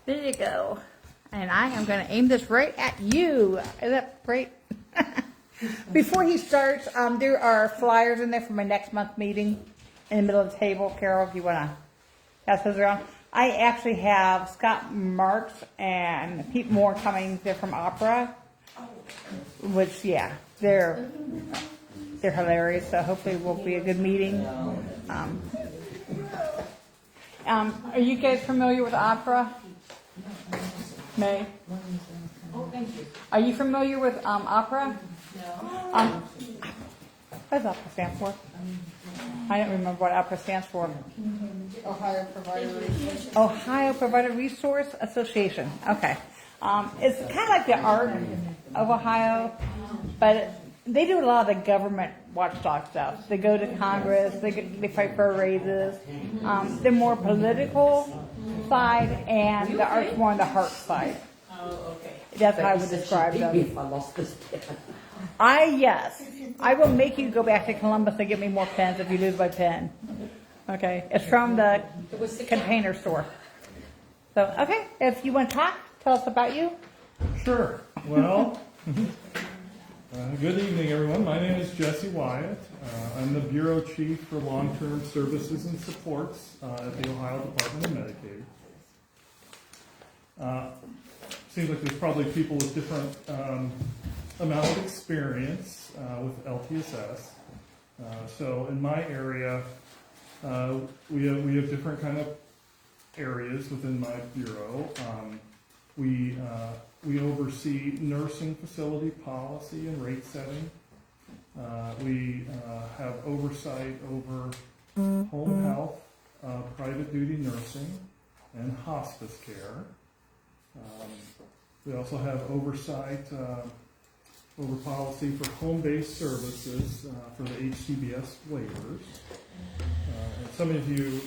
There you go. And I am going to aim this right at you. Is that great? Before he starts, there are flyers in there for my next month meeting in the middle of the table. Carol, if you want to pass those around. I actually have Scott Marks and Pete Moore coming. They're from Opera, which, yeah, they're hilarious. So hopefully it will be a good meeting. Are you guys familiar with Opera? May? Oh, thank you. Are you familiar with Opera? No. What does Opera stand for? I don't remember what Opera stands for. Ohio Provider Resource. Ohio Provider Resource Association. Okay. It's kind of like the art of Ohio, but they do a lot of the government watchdog stuff. They go to Congress, they fight for raises. They're more political side, and the art's more on the heart side. Oh, okay. That's how I would describe them. If I lost this pen. Yes. I will make you go back to Columbus and get me more pens if you lose my pen. Okay. It's from the Container Store. So, okay. If you want to talk, tell us about you. Sure. Well, good evening, everyone. My name is Jesse Wyatt. I'm the Bureau Chief for Long-Term Services and Supports at the Ohio Department of Medicaid. Seems like there's probably people with different amount of experience with LTSS. So in my area, we have different kind of areas within my bureau. We oversee nursing facility policy and rate setting. We have oversight over home health, private duty nursing, and hospice care. We also have oversight over policy for home-based services for the HCBS waivers. And some of you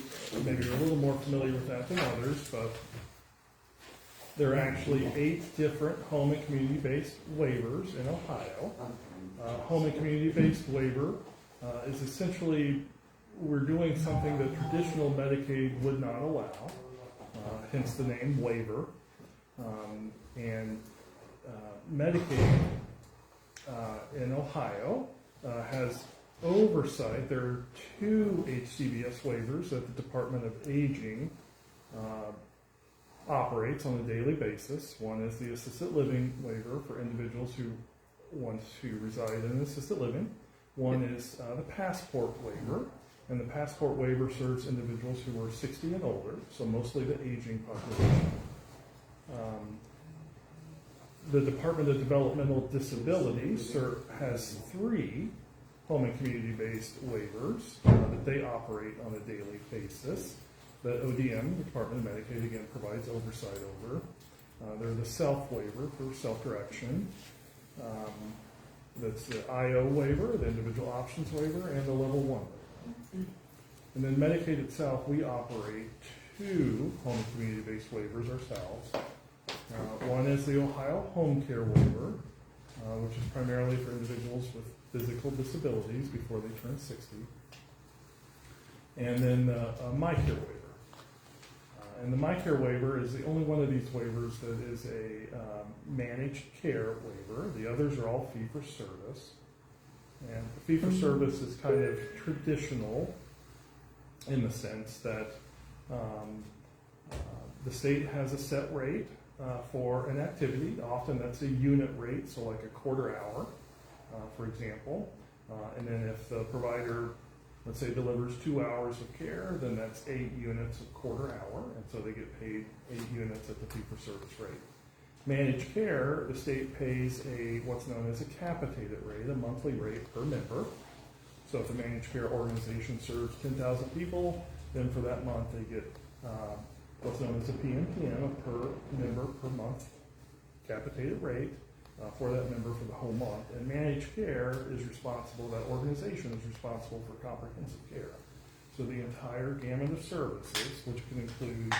maybe are a little more familiar with that than others, but there are actually 8 different home and community-based waivers in Ohio. Home and community-based waiver is essentially, we're doing something that traditional Medicaid would not allow, hence the name waiver. And Medicaid in Ohio has oversight. There are 2 HCBS waivers that the Department of Aging operates on a daily basis. One is the assisted living waiver for individuals who want to reside in assisted living. One is the passport waiver, and the passport waiver serves individuals who are 60 and older, so mostly the aging population. The Department of Developmental Disabilities has 3 home and community-based waivers that they operate on a daily basis. The ODM, the Department of Medicaid, again provides oversight over. They're the self waiver for self-direction. That's the IO waiver, the individual options waiver, and the level 1 waiver. And then Medicaid itself, we operate 2 home and community-based waivers ourselves. One is the Ohio Home Care Waiver, which is primarily for individuals with physical disabilities before they turn 60. And then a My Care Waiver. And the My Care Waiver is the only one of these waivers that is a managed care waiver. The others are all fee-for-service. And fee-for-service is kind of traditional in the sense that the state has a set rate for an activity. Often that's a unit rate, so like a quarter hour, for example. And then if the provider, let's say, delivers 2 hours of care, then that's 8 units a quarter hour, and so they get paid 8 units at the fee-for-service rate. Managed care, the state pays what's known as a capitated rate, a monthly rate per member. So if the managed care organization serves 10,000 people, then for that month they get what's known as a PMPM, a per member per month capitated rate for that member for the whole month. And managed care is responsible, that organization is responsible for comprehensive care. So the entire gamut of services, which can include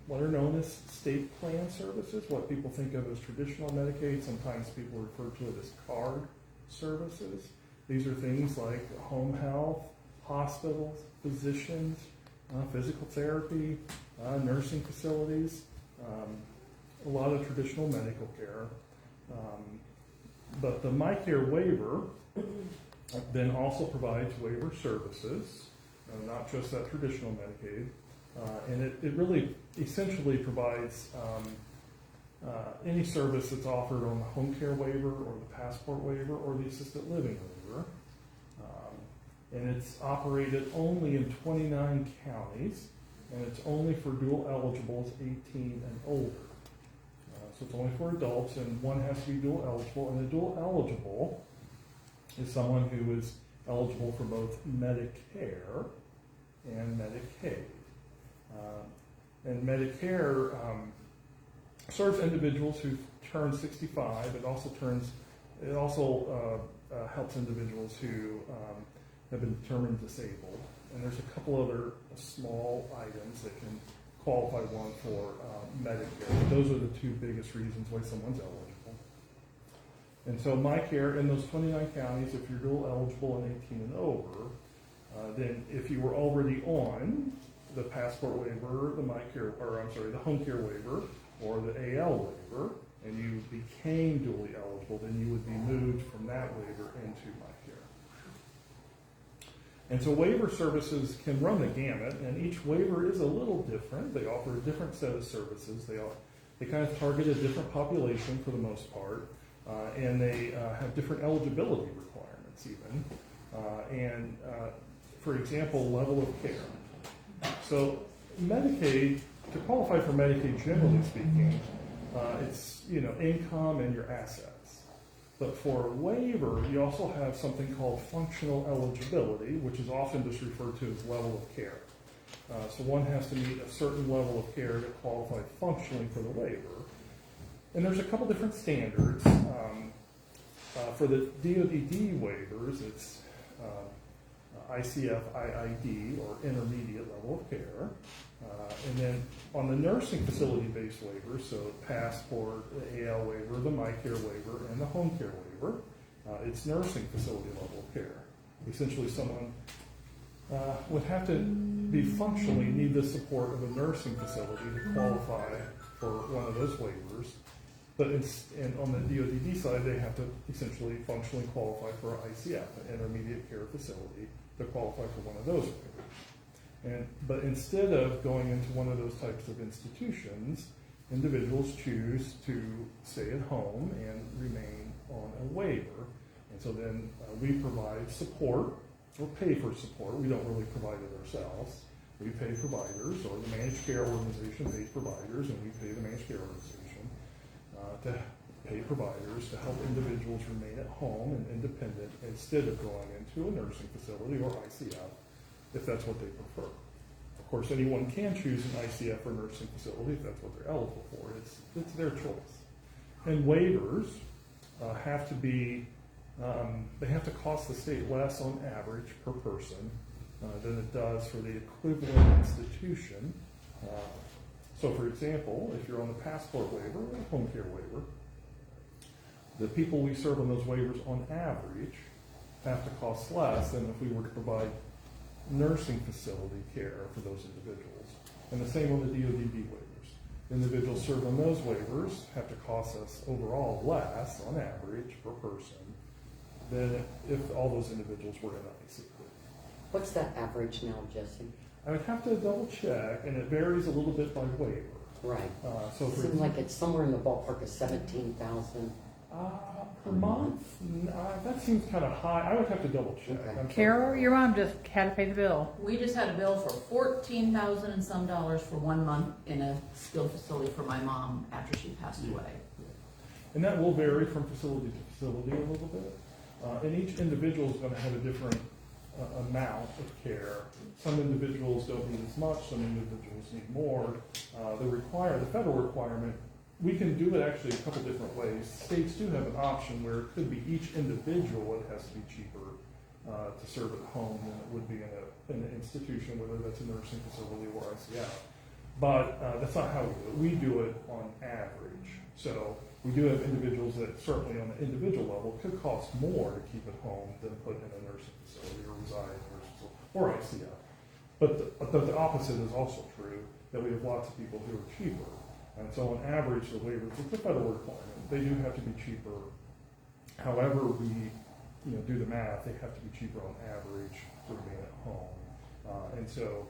what are known as state plan services, what people think of as traditional Medicaid. Sometimes people refer to it as card services. These are things like home health, hospitals, physicians, physical therapy, nursing facilities, a lot of traditional medical care. But the MyCare waiver then also provides waiver services, not just that traditional Medicaid. And it really essentially provides any service that's offered on the home care waiver or the passport waiver or the assisted living waiver. And it's operated only in 29 counties, and it's only for dual eligibles 18 and older. So it's only for adults, and one has to be dual eligible, and a dual eligible is someone who is eligible for both Medicare and Medicaid. And Medicare serves individuals who turn 65. It also helps individuals who have been determined disabled. And there's a couple other small items that can qualify one for Medicare. Those are the two biggest reasons why someone's eligible. And so MyCare in those 29 counties, if you're dual eligible and 18 and over, then if you were already on the passport waiver, the home care waiver, or the AL waiver, and you became dually eligible, then you would be moved from that waiver into MyCare. And so waiver services can run the gamut, and each waiver is a little different. They offer a different set of services. They kind of target a different population for the most part, and they have different eligibility requirements even. For example, level of care. So Medicaid, to qualify for Medicaid, generally speaking, it's income and your assets. But for a waiver, you also have something called functional eligibility, which is often just referred to as level of care. So one has to meet a certain level of care to qualify functionally for the waiver. And there's a couple different standards. For the DODD waivers, it's ICF, IID, or intermediate level of care. And then on the nursing facility-based waivers, so passport, the AL waiver, the MyCare waiver, and the home care waiver, it's nursing facility level of care. Essentially, someone would have to be functionally need the support of a nursing facility to qualify for one of those waivers. But and on the DODD side, they have to essentially functionally qualify for ICF, an intermediate care facility, to qualify for one of those waivers. But instead of going into one of those types of institutions, individuals choose to stay at home and remain on a waiver. And so then we provide support, or pay for support. We don't really provide it ourselves. We pay providers, or the managed care organization pays providers, and we pay the managed care organization to pay providers to help individuals remain at home and independent instead of going into a nursing facility or ICF, if that's what they prefer. Of course, anyone can choose an ICF or nursing facility if that's what they're eligible for. It's their choice. And waivers have to be, they have to cost the state less on average per person than it does for the equivalent institution. So for example, if you're on the passport waiver or the home care waiver, the people we serve on those waivers on average have to cost less than if we were to provide nursing facility care for those individuals. And the same on the DODD waivers. Individuals served on those waivers have to cost us overall less on average per person than if all those individuals were in ICF. What's that average now, Jesse? I would have to double check, and it varies a little bit by waiver. Right. So for Seems like it's somewhere in the ballpark of 17,000. per month? That seems kind of high. I would have to double check. Okay. I'm sorry. Carol, your mom just had to pay the bill. We just had a bill for $14,000 and some for 1 month in a skilled facility for my mom after she passed away. And that will vary from facility to facility a little bit. And each individual is going to have a different amount of care. Some individuals don't need as much, some individuals need more. The federal requirement, we can do it actually a couple different ways. States do have an option where it could be each individual, it has to be cheaper to serve at home than it would be in an institution, whether that's a nursing facility or ICF. But that's not how we do it. We do it on average. So we do have individuals that certainly on the individual level could cost more to keep at home than put in a nursing facility or reside in a nursing facility or ICF. But the opposite is also true. that we have lots of people who are cheaper. And so on average, the waivers, it's a federal requirement, they do have to be cheaper. However we, do the math, they have to be cheaper on average for being at home. And so,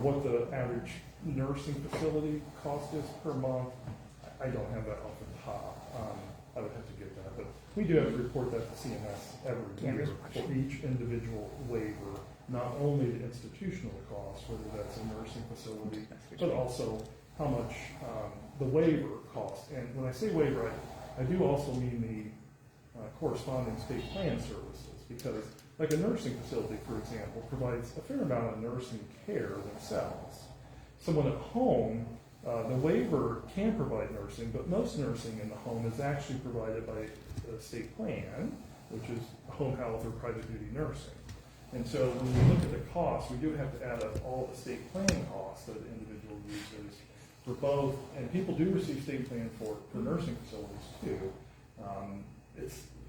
what the average nursing facility cost is per month, I don't have that off the top. I would have to get that, but we do have to report that to CMS every year for each individual waiver, not only the institutional cost, whether that's a nursing facility, but also how much the waiver costs. And when I say waiver, I do also mean the corresponding state plan services, because like a nursing facility, for example, provides a fair amount of nursing care themselves. Someone at home, the waiver can provide nursing, but most nursing in the home is actually provided by the state plan, which is home health or private duty nursing. And so when we look at the cost, we do have to add up all the state plan costs that the individual uses for both, and people do receive state plan for nursing facilities too.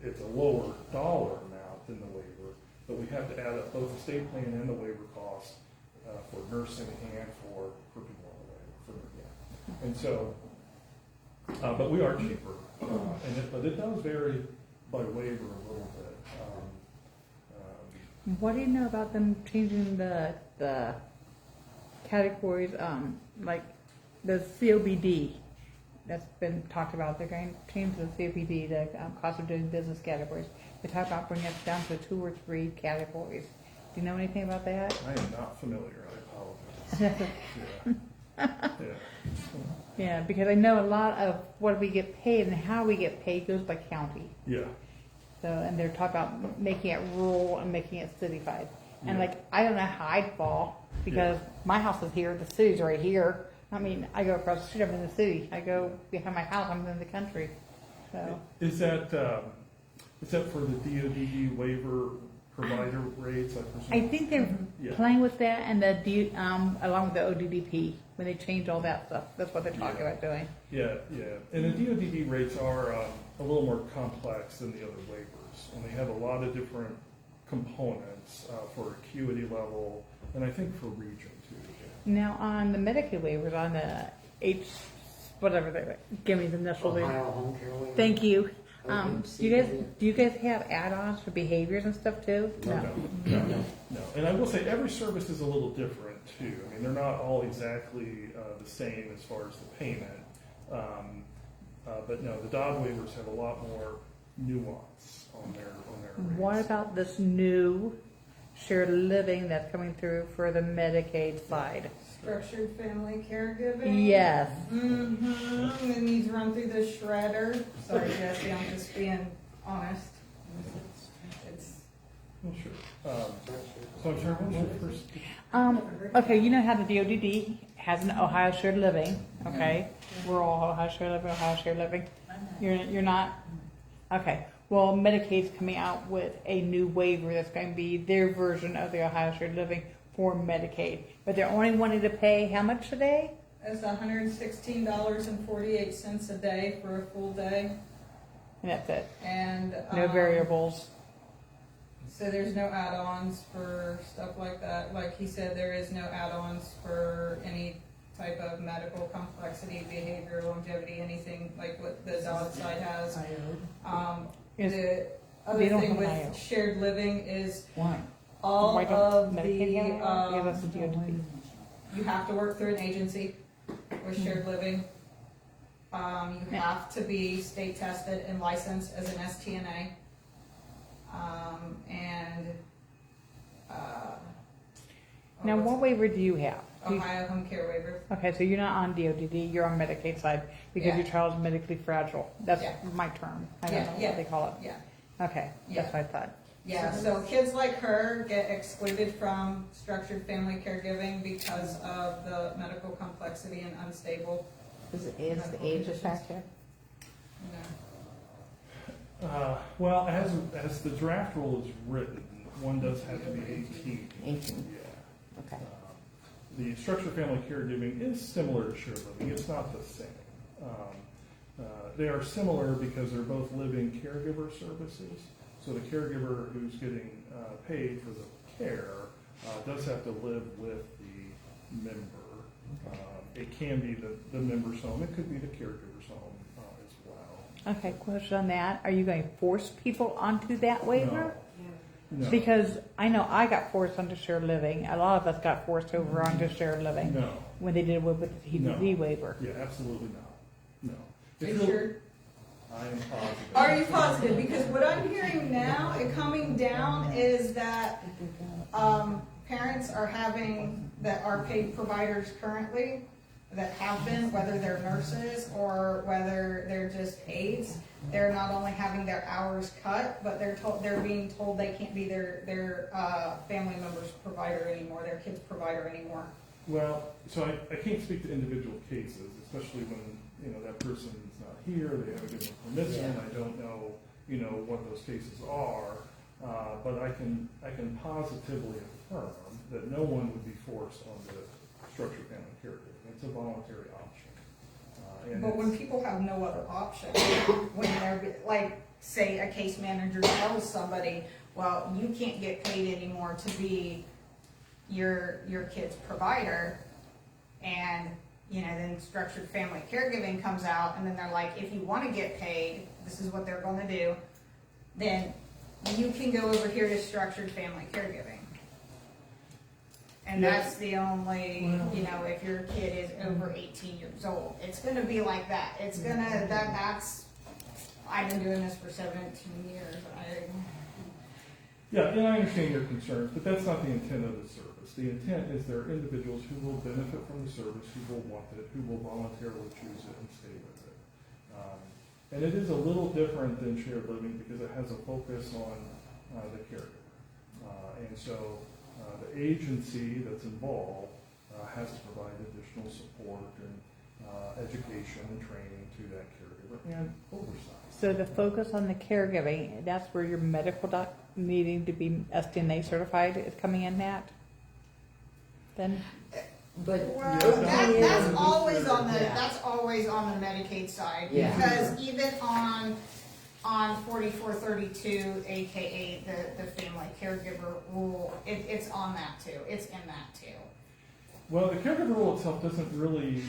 It's a lower dollar amount than the waiver, but we have to add up both the state plan and the waiver costs for nursing and for people on the waiver. And so, but we are cheaper, but it does vary by waiver a little bit. What do you know about them changing the categories, like the COBD? That's been talked about. They're going to change the COPD, the cost of doing business categories. They talk about bringing us down to 2 or 3 categories. Do you know anything about that? I am not familiar. I apologize. Yeah. Yeah, because I know a lot of what we get paid and how we get paid goes by county. Yeah. So, and they're talking about making it rural and making it cityfied. And Yeah. like, I don't know how I'd fall because my house is here, the city's right here. I mean, I go across the street, I'm in the city. I go behind my house, I'm in the country. So, Is that for the DODD waiver provider rates, I presume? I think they're Yeah. playing with that and along with the ODDP, when they change all that stuff. That's what they're talking about doing. Yeah, yeah. And the DODD rates are a little more complex than the other waivers. And they have a lot of different components for acuity level, and I think for region too. Now, on the Medicaid waivers, on the whatever they give me the initial. Ohio Home Care Waiver. Thank you. OHCW. Do you guys have add-ons for behaviors and stuff too? No. And I will say every service is a little different too. I mean, they're not all exactly the same as far as the payment. But no, the DOD waivers have a lot more nuance on their rates. What about this new shared living that's coming through for the Medicaid side? Structured family caregiving. Yes. Mm-hmm. It needs to run through the shredder. Sorry, Jesse, I'm just being honest. It's Well, sure. So I'm sorry, what was your first? Okay, you know how the DODD has an Ohio shared living, okay? We're all Ohio shared living. You're not? Okay. Well, Medicaid's coming out with a new waiver that's going to be their version of the Ohio shared living for Medicaid. But they're only wanting to pay how much a day? It's $116.48 a day for a full day, And that's it. and No variables. So there's no add-ons for stuff like that. Like he said, there is no add-ons for any type of medical complexity, behavior, longevity, anything like what the DOD side has. The other They don't thing have an IO. with shared living is Why? all Why don't of Medicaid have it? Yeah, that's the the, DOD. you have to work through an agency with shared living. You have to be state tested and licensed as an STNA. Now, what waiver do you have? Do you- Ohio home care waiver. Okay, so you're not on DODD, you're on Medicaid side because Yeah. your child's medically fragile. That's Yeah. my term. I don't Yeah, know yeah. what they call it. Yeah. Okay, Yeah. that's what I thought. Yeah, so kids like her get excluded from structured family caregiving because of the medical complexity and unstable. Is the age a factor? You Well, as the draft rule is written, one does have to be 18. 18. Yeah. Okay. The structured family caregiving is similar to shared living. It's not the same. They are similar because they're both living caregiver services. So the caregiver who's getting paid for the care does have to live with the member It can be the member's home, it could be the caregiver's home as well. Okay, question on that. Are you going to force people onto that waiver? No. Because I know I got forced onto shared living. A lot of us got forced over onto shared living No, when they did away with the TBD waiver. yeah, absolutely not, no. Are It's you real- sure? I am positive. Are you positive? Because what I'm hearing now, and coming down, is that parents are having, that are paid providers currently, that have been, whether they're nurses or whether they're just aides, they're not only having their hours cut, but they're being told they can't be their family member's provider anymore, their kid's provider anymore. Well, so I can't speak to individual cases, especially when, that person's not here, they haven't given permission, I don't know, what those cases are. But I can positively affirm that no one would be forced on the structured family caregiving. It's a voluntary option. But when people have no other option, when they're, like, say a case manager tells somebody, well, you can't get paid anymore to be your kid's provider, and, then structured family caregiving comes out, and then they're like, if you wanna get paid, this is what they're gonna do, then you can go over here to structured family caregiving. And Yeah. that's the only, if your kid is over 18 years old, it's gonna be like that. It's gonna, I've been doing this for 17 years. Yeah, and I understand your concerns, but that's not the intent of the service. The intent is there are individuals who will benefit from the service, who will want it, who will voluntarily choose it and stay with it. And it is a little different than shared living because it has a focus on the caregiver. And so the agency that's involved has to provide additional support and education and training to that caregiver and oversight. So the focus on the caregiving, that's where your medical doc needing to be SDNA certified is coming in at? Then? But Well, Yeah. that's always on the, Yeah. that's always on the Medicaid side, Yeah. because even on 4432, AKA the family caregiver rule, it's on that too, it's in that too. Well, the caregiver rule itself doesn't really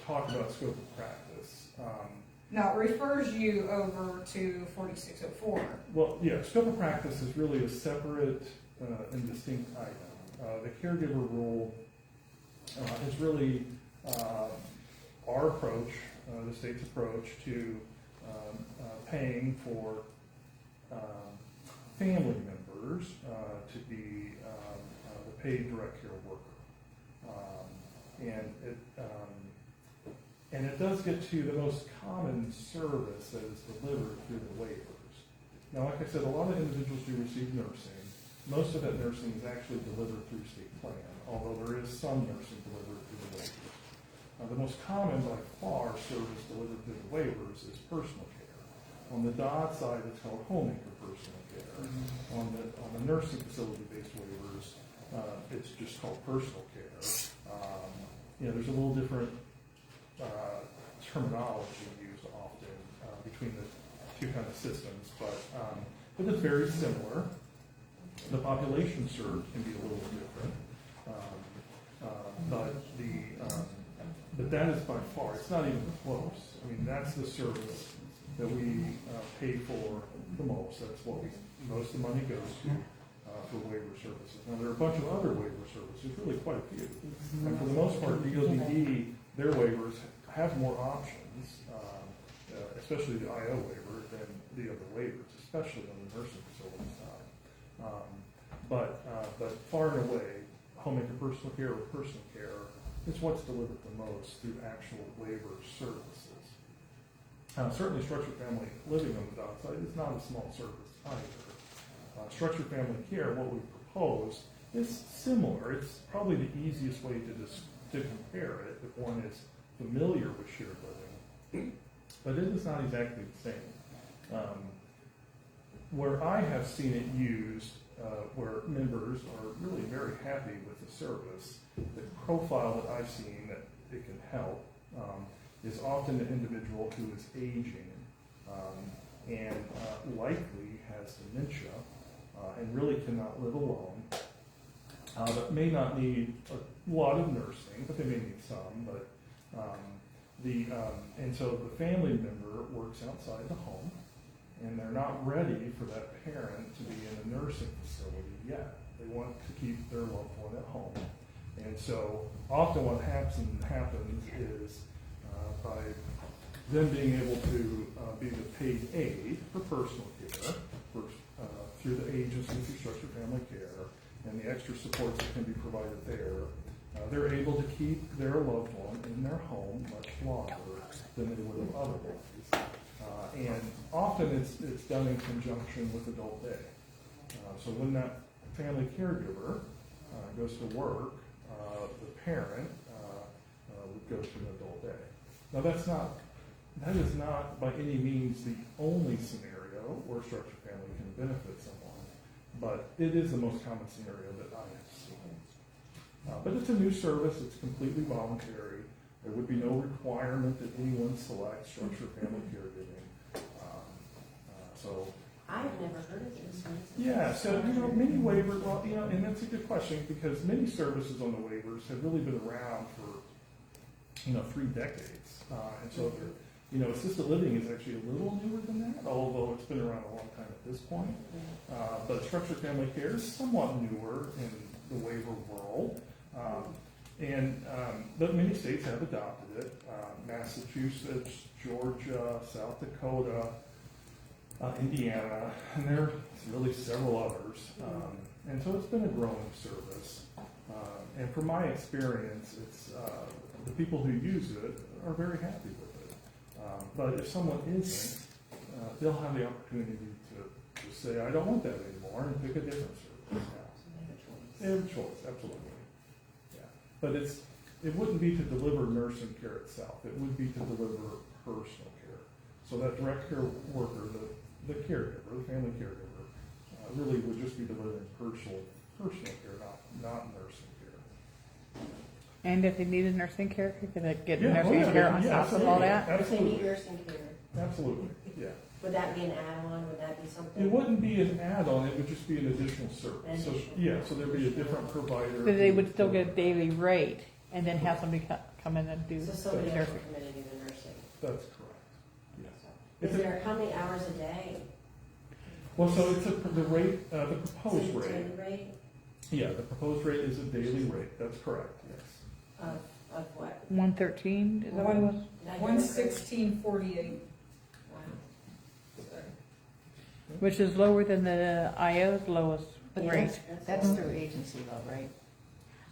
talk about scope of practice. No, it refers you over to 4604. Well, yeah, scope of practice is really a separate and distinct item. The caregiver rule is really our approach, the state's approach to paying for family members to be the paid direct care worker. And it does get to the most common service that is delivered through the waivers. Now, like I said, a lot of individuals do receive nursing. Most of that nursing is actually delivered through state plan, although there is some nursing delivered through the waivers. The most common by far service delivered through the waivers is personal care. On the DOD side, it's called homemaker personal care. On the nursing facility-based waivers, it's just called personal care. There's a little different terminology used often between the two kind of systems, but it's very similar. The population served can be a little different, but that is by far, it's not even close. I mean, that's the service that we pay for the most. That's what most of the money goes to for waiver services. Now, there are a bunch of other waiver services, really quite a few. And for the most part, DOD, their waivers have more options, especially the IO waiver, than the other waivers, especially on the nursing facility side. But far and away, homemaker personal care or personal care is what's delivered the most through actual waiver services. Certainly structured family living on the DOT side is not a small service either. Structured family care, what we propose, is similar. It's probably the easiest way to compare it if one is familiar with shared living, but it is not exactly the same. Where I have seen it used, where members are really very happy with the service, the profile that I've seen that it can help is often an individual who is aging and likely has dementia and really cannot live alone, that may not need a lot of nursing, but they may need some, but, and so the family member works outside the home, and they're not ready for that parent to be in a nursing facility yet. They want to keep their loved one at home. And so often what happens is by them being able to be the paid aid for personal care through the agency through structured family care and the extra supports that can be provided there, they're able to keep their loved one in their home much longer than they would have otherwise. And often it's done in conjunction with adult day. So when that family caregiver goes to work, the parent would go to an adult day. Now that is not by any means the only scenario where structured family can benefit someone, but it is the most common scenario that I have seen. But it's a new service, it's completely voluntary. There would be no requirement that anyone select structured family caregiving. So I've never heard of this. yeah, so, many waivers, well, and that's a good question, because many services on the waivers have really been around for, 3 decades. And so, assisted living is actually a little newer than that, although it's been around a long time at this point. But structured family care is somewhat newer in the waiver world. But many states have adopted it. Massachusetts, Georgia, South Dakota, Indiana, and there's really several others. And so it's been a growing service. And from my experience, it's the people who use it are very happy with it. But if someone isn't, they'll have the opportunity to just say, I don't want that anymore, and pick a different service. They have a choice, absolutely. Yeah. But it wouldn't be to deliver nursing care itself. It would be to deliver personal care. So that direct care worker, the caregiver, the family caregiver, really would just be delivering personal care, not nursing care. And if they needed nursing care, could they get Yeah, nursing care on yeah, top of all absolutely. that? If they need Absolutely, nursing care, absolutely, yeah. would that be an add-on? Would that be something? It wouldn't be an add-on, it would just be an additional service. So, Additional. yeah, so there'd be a different provider. So they would still get a daily rate and then have somebody come in and do So somebody else nursing. will come in and do the nursing. That's correct, yes. Is there, how many hours a day? Well, so it's the rate, the proposed Is it rate. daily rate Yeah, the proposed rate is a daily rate, that's correct, yes. of what? 113, is that what it was? Did I hear that correctly? 116.48. Wow. Which is lower than the IO's lowest rate. That's through agency though, right?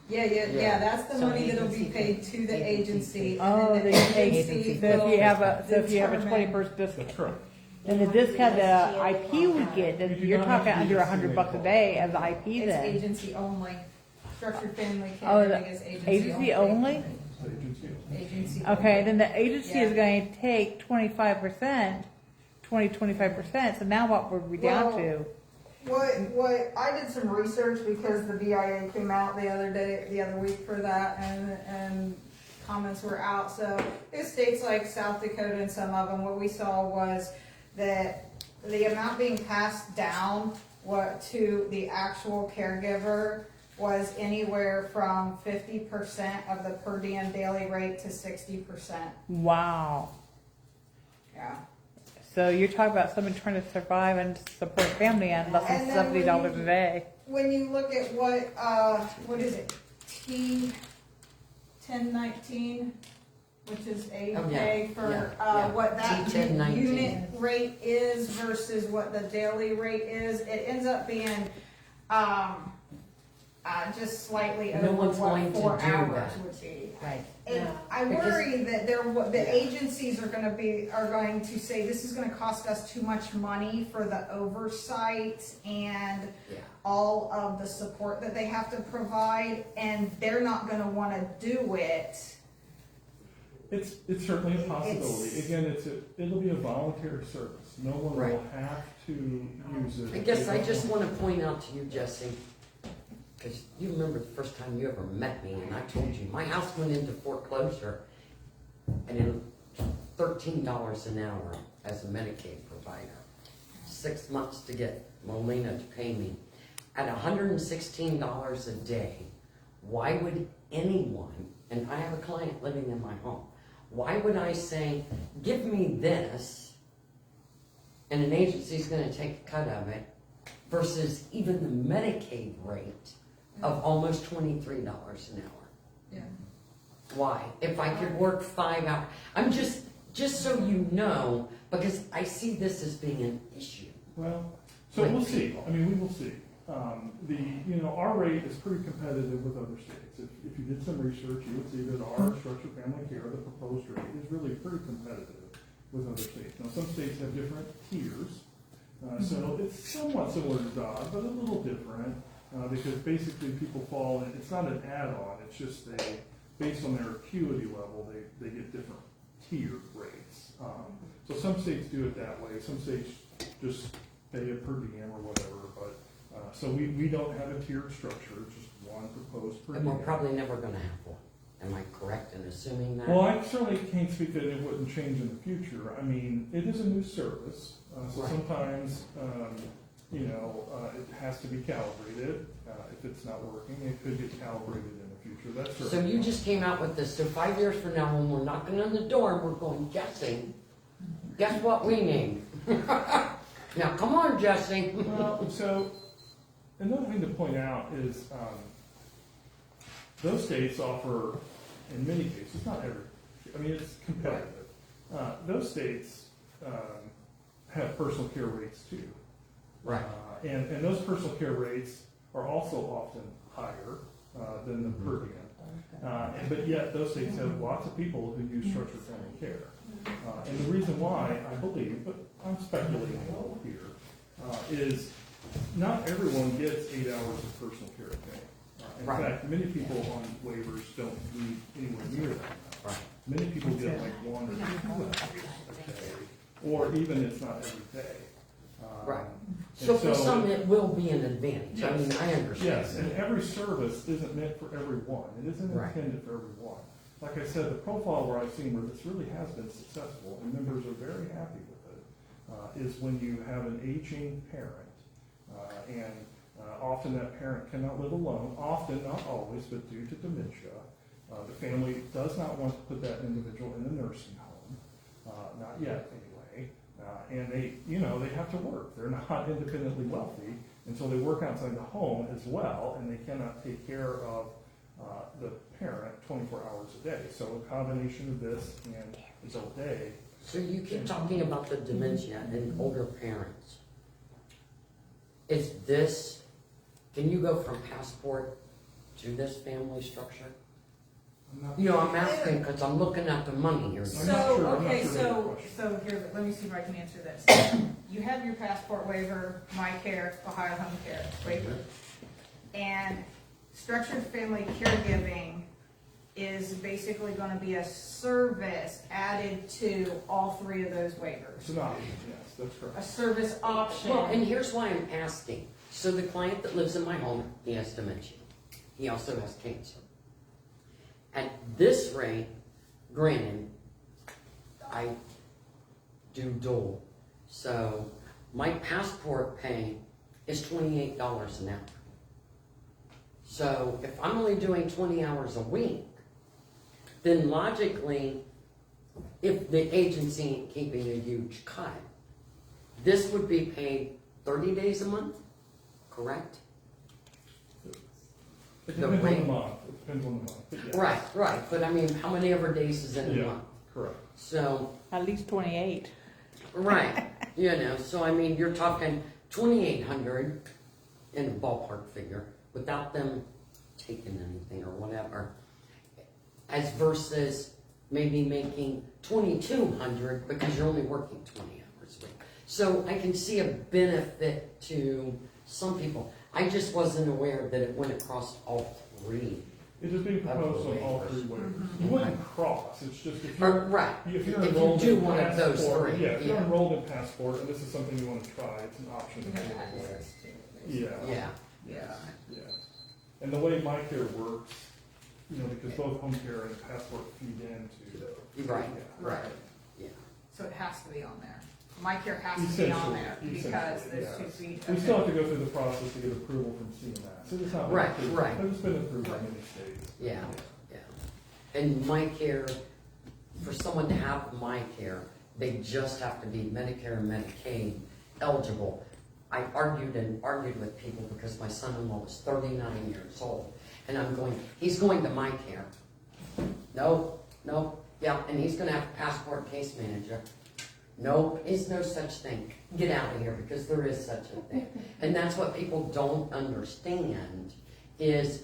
Yeah, that's the So money that'll be agency paid pays- to the agency agency. Oh, and then they the pay agency So if will you have a determine- 20% discount, That's correct. then the discount, the IP we get, then You do you're not have talking to under use $100 a the day as the IP It's then. agency only. Structured family Oh, caregiving is Agency only? It's the agency. Agency. Okay, only. then the agency is Yeah. going to take 25%, 25%, so now what were we down Well, to? What I did some research because the BIA came out the other week for that, and comments were out. So it states like South Dakota and some of them, what we saw was that the amount being passed down to the actual caregiver was anywhere from 50% of the per diem daily rate to 60%. Wow. Yeah. So you're talking about someone trying to survive and support family on less than And then when $70 you- a day. When you look at what is it, T1019, which is AUK for yeah. what that T1019. unit rate is versus what the daily rate is, it ends up being just slightly No over one's what going to 4 do hours that. would be. Right. And Yeah, I because- worry that the Yeah. agencies are going to say, this is gonna cost us too much money for the oversight and Yeah. all of the support that they have to provide, and they're not gonna wanna do it. It's certainly a possibility. It's- Again, it'll be a voluntary service. No one will Right. have to use it. I guess I just want to point out to you, Jesse, because you remember the first time you ever met me, and I told you my house went into foreclosure, and it $13 an hour as a Medicaid provider. 6 months to get Molina to pay me. at $116 a day, why would anyone, and I have a client living in my home, why would I say, give me this, and an agency's gonna take a cut of it, versus even the Medicaid rate of almost $23 an hour? Yeah. Why? If I could work 5 hours, I'm just so you know, because I see this as being an issue. Well, so we'll see. I mean, we will see. Our rate is pretty competitive with other states. If you did some research, you would see that our structured family care, the proposed rate, is really pretty competitive with other states. Now, some states have different tiers, so it's somewhat similar to DOD, but a little different, because basically people fall in, it's not an add-on, it's just based on their acuity level, they get different tier rates. So some states do it that way, some states just pay it per diem or whatever, but, so we don't have a tiered structure, just one proposed per And diem. we're probably never gonna have one. Am I correct in assuming that? Well, I certainly can't speak that it wouldn't change in the future. I mean, it is a new service, so Right. sometimes, it has to be calibrated. If it's not working, it could get calibrated in the future. That's So certainly. you just came out with this, so 5 years from now, when we're knocking on the door and we're going, Jesse, guess what we need? Now, come on, Jesse. Well, so another thing to point out is those states offer, in many cases, not every, I mean, it's competitive. Those states have personal care rates too. Right. And those personal care rates are also often higher than the per diem. But yet, those states have lots of people who use structured family care. And the reason why, I believe, but I'm speculating a little here, is not everyone gets 8 hours of personal care a day. In Right. fact, many people on waivers don't need anywhere near that. Right. Many people get like 1 or 2 hours a day, or even it's not every day. Right. And So for some, it will be an advantage. I mean, Yes. I understand. Yes, and every service isn't meant for everyone. It isn't Right. intended for everyone. Like I said, the profile where I've seen where this really has been successful, and members are very happy with it, is when you have an aging parent, and often that parent cannot live alone, often, not always, but due to dementia. The family does not want to put that individual in a nursing home, not yet anyway. And they have to work. They're not independently wealthy, and so they work outside the home as well, and they cannot take care of the parent 24 hours a day. So a combination of this and adult day. So you keep talking about the dementia and older parents. Is this, can you go from passport to this family structure? I'm asking because I'm looking at the money here. I'm not sure- I'm not sure of the question. So here, let me see if I can answer this. You have your passport waiver, My Care, Ohio Home Care waiver. And structured family caregiving is basically gonna be a service added to all 3 of those waivers. It's an option, yes, that's A correct. service option. Well, and here's why I'm asking. So the client that lives in my home, he has dementia. He also has cancer. At this rate, granted, I do dual. So my passport pay is $28 an hour. So if I'm only doing 20 hours a week, then logically, if the agency ain't keeping a huge cut, this would be paid 30 days a month, correct? It The depends on rate. the month, it depends on the month, but yes. Right, but I mean, how many ever days is in a Yeah, month? correct. So, At least 28. right, so I mean, you're talking 2,800 in a ballpark figure, without them taking anything or whatever, as versus maybe making 2,200 because you're only working 20 hours a week. So I can see a benefit to some people. I just wasn't aware that it went across all 3. It is being proposed on all 3 waivers. You wouldn't cross, it's just if Or, you're, right, if if you're you enrolled do in one of those passport, 3, yeah, if you're yeah, enrolled in passport, and this is something you want to try, it's an option. You have available. access to it, Yeah. basically. yeah. Yeah. Yeah. And the way My Care works, because both home care and passport feed into. Right, Yeah. right, yeah. So it has to be on there. My Care has to be on there because Essentially, there's 2 yes. feet. We still have to go through the process to get approval from CMS. It is not Right, approved. right. It's been approved in many states. Yeah, yeah. And my care, for someone to have my care, they just have to be Medicare and Medicaid eligible. I argued with people because my son-in-law was 39 years old, and he's going to my care. No, yeah, and he's gonna have a passport case manager. No, is no such thing. Get out of here, because there is such a thing. And that's what people don't understand, is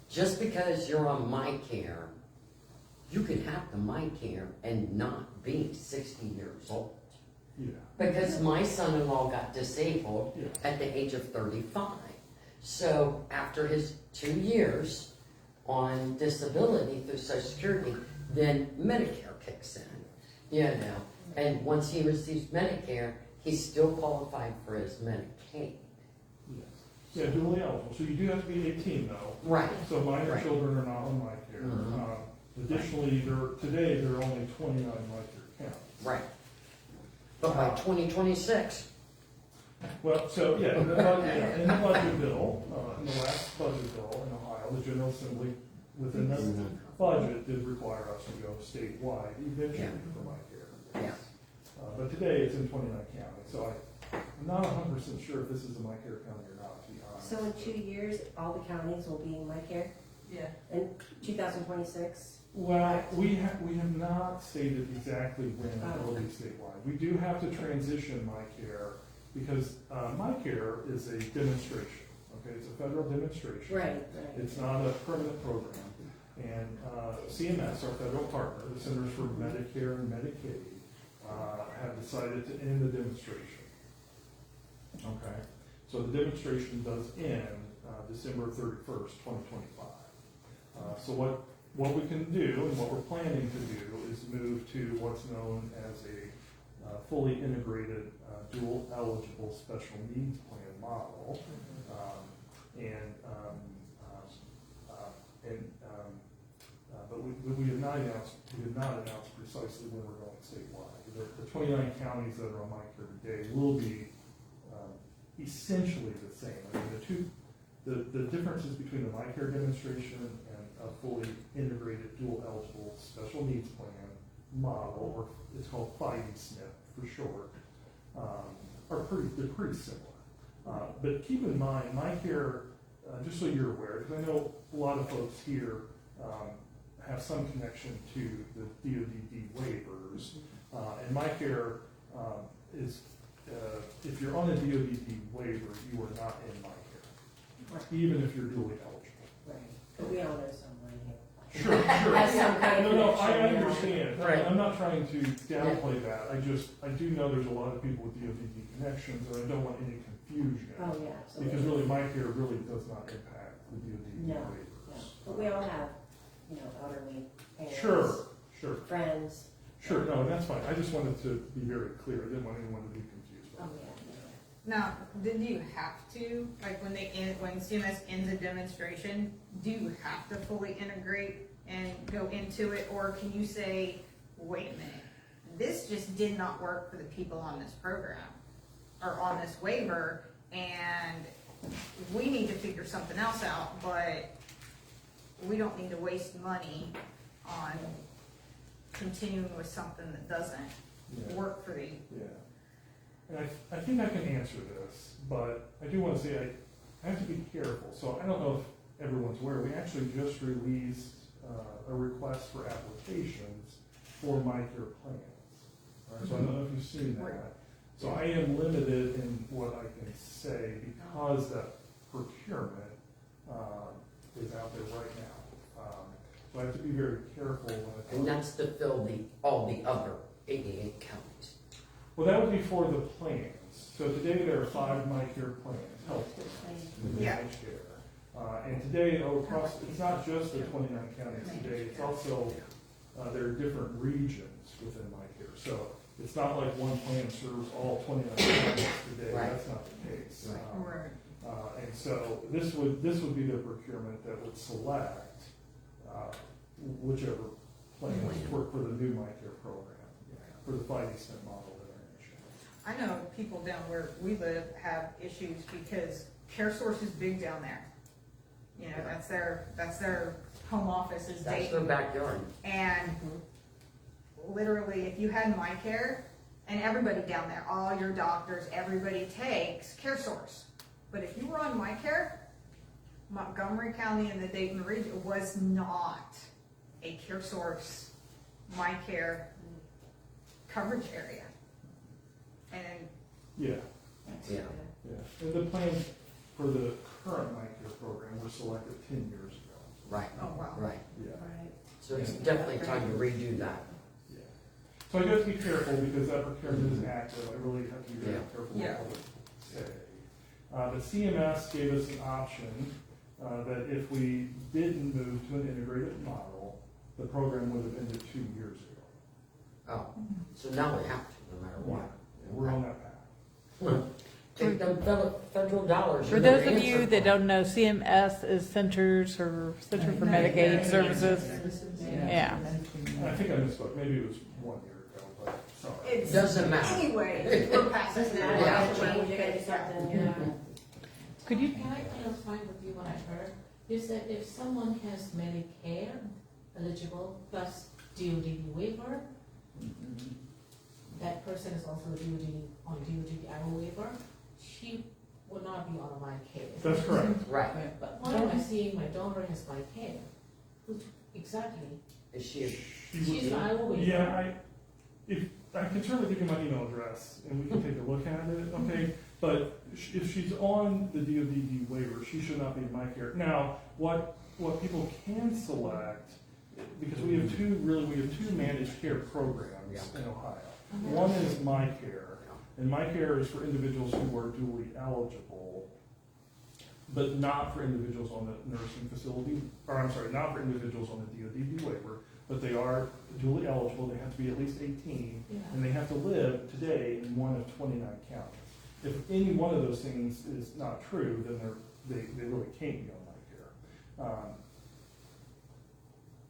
just because you're on my care, you can have the my care and not be 60 years old. Yeah. Because my son-in-law got disabled Yeah. at the age of 35. So after his 2 years on disability through Social Security, then Medicare kicks in, you know. And once he receives Medicare, he's still qualified for his Medicaid. Yes. Yeah, dually eligible. So you do have to be 18 though. Right. So minor Right. children are not on my care. Mhm. Additionally, today there are only 29 my care counties. Right. But by 2026, Well, so, yeah, in the budget bill, in the last budget bill in Ohio, the General Assembly, within the budget, did require us to go statewide eventually for my care. yeah. But today, it's in 29 counties, so I'm not 100% sure if this is a my care county or not, to be honest. So in 2 years, all the counties will be in my care Yeah. in 2026? Well, we have not stated exactly when it will be statewide. We do have to transition my care, because my care is a demonstration, okay? It's a federal demonstration. Right. It's not a permanent program. And CMS, our federal partner, the Centers for Medicare and Medicaid, have decided to end the demonstration. Okay? So the demonstration does end December 31st, 2025. So what we can do, and what we're planning to do, is move to what's known as a fully integrated dual eligible special needs plan model. But we have not announced precisely when we're going statewide. The 29 counties that are on my care today will be essentially the same. I mean, the differences between the my care demonstration and a fully integrated dual eligible special needs plan model, or it's called fami for short, they're pretty similar. But keep in mind, my care, just so you're aware, because I know a lot of folks here have some connection to the DoD waivers, and my care is, if you're on a DoD waiver, you are not in my care, even if you're dually eligible. Right. But we all know someone here. Sure. Has some kind of No, I connection, you know. understand. Right. I'm not trying to downplay that. I do know there's a lot of people with DoD connections, and I don't want any confusion. Oh, yeah, absolutely. Because really, my care really does not impact the DoD No, waivers. no. But we all have, elderly parents. Sure. Friends. Sure, no, and that's fine. I just wanted to be very clear. I didn't want anyone to be confused. Oh, yeah. Now, then you have to, like when CMS ends a demonstration, do you have to fully integrate and go into it? Or can you say, wait a minute, this just did not work for the people on this program or on this waiver, and we need to figure something else out, but we don't need to waste money on continuing with something that doesn't Yeah. work for the. Yeah. And I think I can answer this, but I do want to say I have to be careful. So I don't know if everyone's aware, we actually just released a request for applications for my care plans. All right, so I don't know if you've seen that. Right. So I am limited in what I can say because that procurement is out there right now. So I have to be very careful when I talk. and that's to fill all the other 88 counties. Well, that would be for the plans. So today there are 5 my care plans, health plans within Yeah. each care. And today, it's not just the 29 counties today, it's also, there are different regions within my care. So it's not like one plan serves all 29 counties today, Right. that's not the case. Right. And so this would be the procurement that would select whichever plans work for the new my care program, for the 5 model that I mentioned. I know people down where we live have issues because CareSource is big down there. You know, that's their home office is That's their Dayton. backyard. And literally, if you had MyCare, and everybody down there, all your doctors, everybody takes CareSource. But if you were on MyCare, Montgomery County and the Dayton region was not a CareSource MyCare coverage area. And Yeah, Yeah. yeah. And the plans for the current MyCare program were selected 10 years ago. Right, oh wow. right. Yeah, Right. So it's definitely time to redo that. yeah. So I have to be careful because that procurement is active. I really have to be very Yeah. careful Yeah. what I say. But CMS gave us an option that if we didn't move to an integrated model, the program would have ended 2 years ago. Oh, so now we have to, no matter what. And we're on that path. Take them federal dollars. For you know those the of you answer. that don't know, CMS is Center for Medicaid Services. Yeah. I think I misspoke. Maybe it was 1 year ago, but sorry. It's, Doesn't matter. anyway, we're past Doesn't that. matter, Yeah. if you change it, something, you know. Could you, Can I kind of find with you what I heard? You said if someone has Medicare eligible plus DOD waiver, that person is also DOD on DOD Iowa waiver, she would not be on a MyCare. That's correct. Right. But why am I seeing my daughter has MyCare? Which exactly? Is she, She would She's be- an Iowa waiver. Yeah, I can certainly give you my email address and we can take a look at it, okay? But if she's on the DOD waiver, she should not be in MyCare. Now, what people can select, because we have two managed care programs in Ohio. One is MyCare, and MyCare is for individuals who are duly eligible, but not for individuals on the nursing facility, or I'm sorry, not for individuals on the DOD waiver, but they are duly eligible, they have to be at least 18, Yeah. and they have to live today in one of 29 counties. If any one of those things is not true, then they really can't be on MyCare.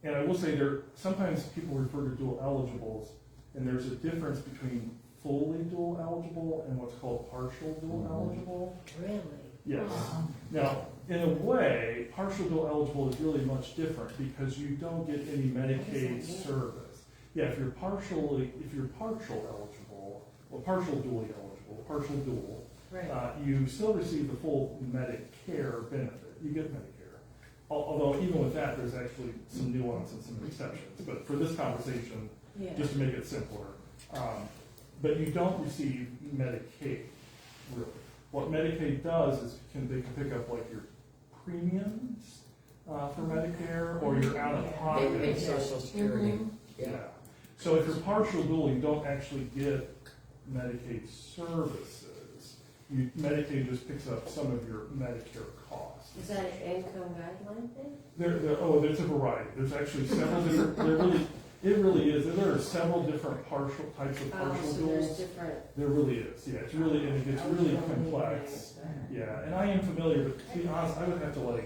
And I will say sometimes people refer to dual eligibles, and there's a difference between fully dual eligible and what's called partial dual eligible. Really? Yes. Uh-huh. Now, in a way, partial dual eligible is really much different because you don't get any Medicaid service. Yeah, if you're partial eligible, or partial dually eligible, partial dual, Right. you still receive the full Medicare benefit. You get Medicare. Although even with that, there's actually some nuance and some exceptions. But for this conversation, Yeah. just to make it simpler, but you don't receive Medicaid, really. What Medicaid does is they can pick up like your premiums for Medicare or your they out-of-pocket. pay Social Security? Yeah. Yeah. So if you're partial dual, you don't actually get Medicaid services. Medicaid just picks up some of your Medicare costs. Is that an income guideline thing? There's a variety. There's actually several different, it really is. There are several different types of partial So there's duals. different. There really is, yeah. It's really, and it gets really complex. Yeah, and I am familiar, but to be honest, I would have to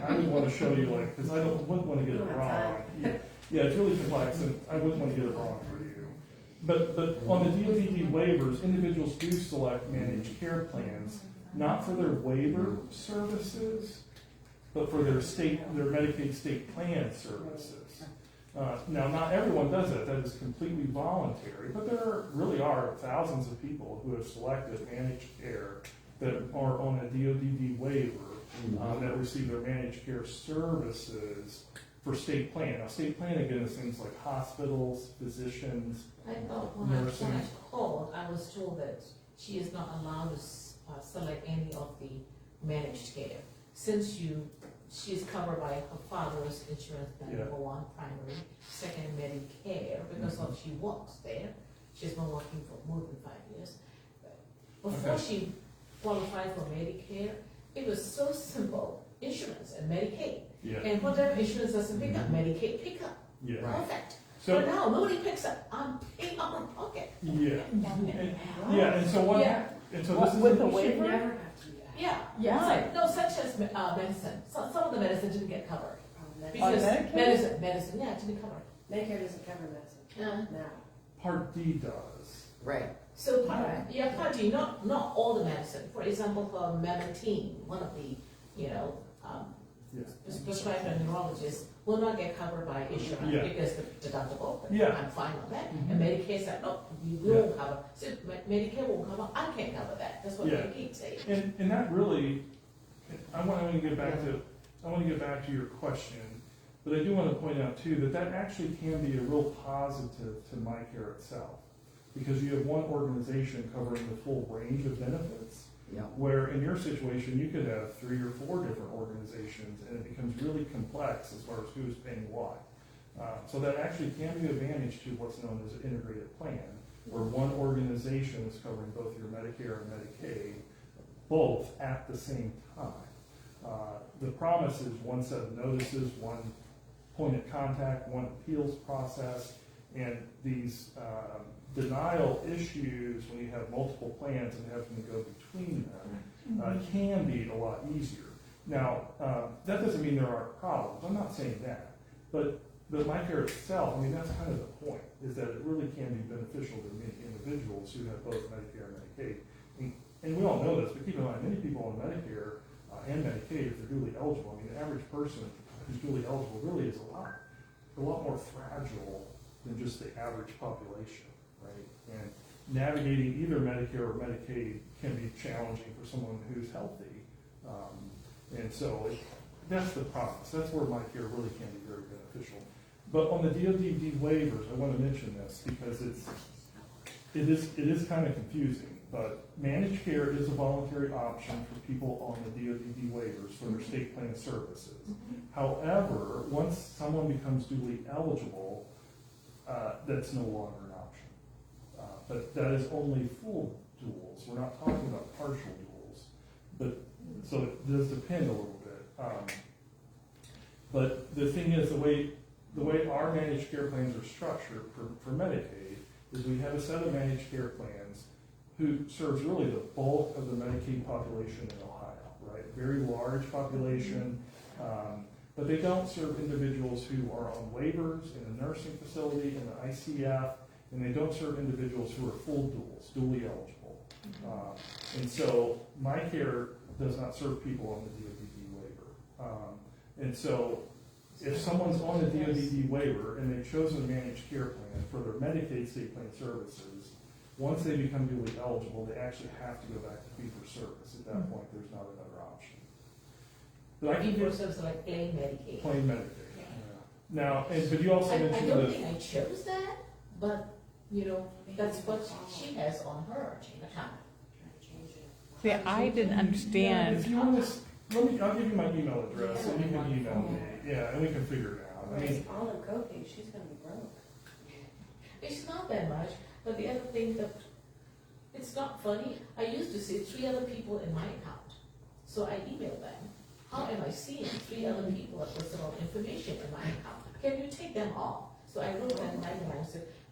I would want to show you because I wouldn't want to get it wrong. Yeah, it's really complex and I wouldn't want to get it wrong for you. But on the DOD waivers, individuals do select managed care plans, not for their waiver services, but for their Medicaid state plan services. Now, not everyone does that. That is completely voluntary, but there really are thousands of people who have selected managed care that are on a DOD waiver that receive their managed care services for state plan. Now, state plan again is things like hospitals, physicians. I thought when I Nursing. called, I was told that she is not allowed to select any of the managed care. Since she's covered by her father's insurance plan, Yeah. number one, primary, second, Medicare, because of she works there. She's been working for more than 5 years. Before Okay. she qualified for Medicare, it was so simple, insurance and Medicaid. Yeah, And whatever insurance doesn't pick up, Medicaid pick up, yeah. perfect. So, But now, nobody picks up, I'm paying out of pocket. yeah. And so what, Yeah. and so this is. With the You should waiver? never have to do that. Yeah. Yeah. It's like, no, such as medicine. Some of the medicine didn't get covered. Medicare Because Medicaid? medicine, yeah, it didn't cover. doesn't cover medicine. Yeah. No. Part D does. Right. So Alright. Part D, not all the medicine. For example, for memantine, one of the, Yeah. prescribed by a neurologist will not get covered by insurance Yeah. because the deductible. But Yeah. I'm fine with that. Mhm. And Medicare said, no, we won't cover. So Medicare won't cover. I can't cover that. That's what Yeah. Medicaid say. And that really, I want to get back to your question, but I do want to point out too that actually can be a real positive to MyCare itself, because you have one organization covering the full range of benefits. Yeah. Where in your situation, you could have 3 or 4 different organizations, and it becomes really complex as far as who's paying what. So that actually can be an advantage to what's known as an integrated plan, where one organization is covering both your Medicare and Medicaid, both at the same time. The promise is one set of notices, one point of contact, one appeals process, and these denial issues, when you have multiple plans and having to go between them, can be a lot easier. Now, that doesn't mean there aren't problems. I'm not saying that. But MyCare itself, I mean, that's kind of the point, is that it really can be beneficial to many individuals who have both Medicare and Medicaid. And we all know this, but keep in mind, many people on Medicare and Medicaid, if they're duly eligible, I mean, the average person who's duly eligible really is a lot more fragile than just the average population, right? And navigating either Medicare or Medicaid can be challenging for someone who's healthy. And so that's the promise. That's where MyCare really can be very beneficial. But on the DoD waivers, I want to mention this because it is kind of confusing. But managed care is a voluntary option for people on the DoD waivers for their state plan services. However, once someone becomes duly eligible, that's no longer an option. But that is only full duals. We're not talking about partial duals. But so it does depend a little bit. But the thing is, the way our managed care plans are structured for Medicaid is we have a set of managed care plans who serves really the bulk of the Medicaid population in Ohio, right? Very large population, but they don't serve individuals who are on waivers in a nursing facility, in the ICF, and they don't serve individuals who are full duals, dually eligible. And so MyCare does not serve people on the DoD waiver. And so if someone's on the DoD waiver and they've chosen a managed care plan for their Medicaid state plan services, once they become duly eligible, they actually have to go back to fee-for-service. At that point, there's not another option. But I can People service like plain Medicaid. plain Medicaid. Yeah. Now, but you also I mentioned don't that. think I chose that, but, that's what she has on her account. See, I didn't If understand. you want to, I'll give you my email address and you can email me. Yeah, and we can figure it out. I mean, All the cookies, she's gonna be broke. It's not that much, but the other thing that, it's not funny, I used to see 3 other people in my account. So I emailed them, how am I seeing 3 other people with personal information in my account? Can you take them off? So I wrote them right away,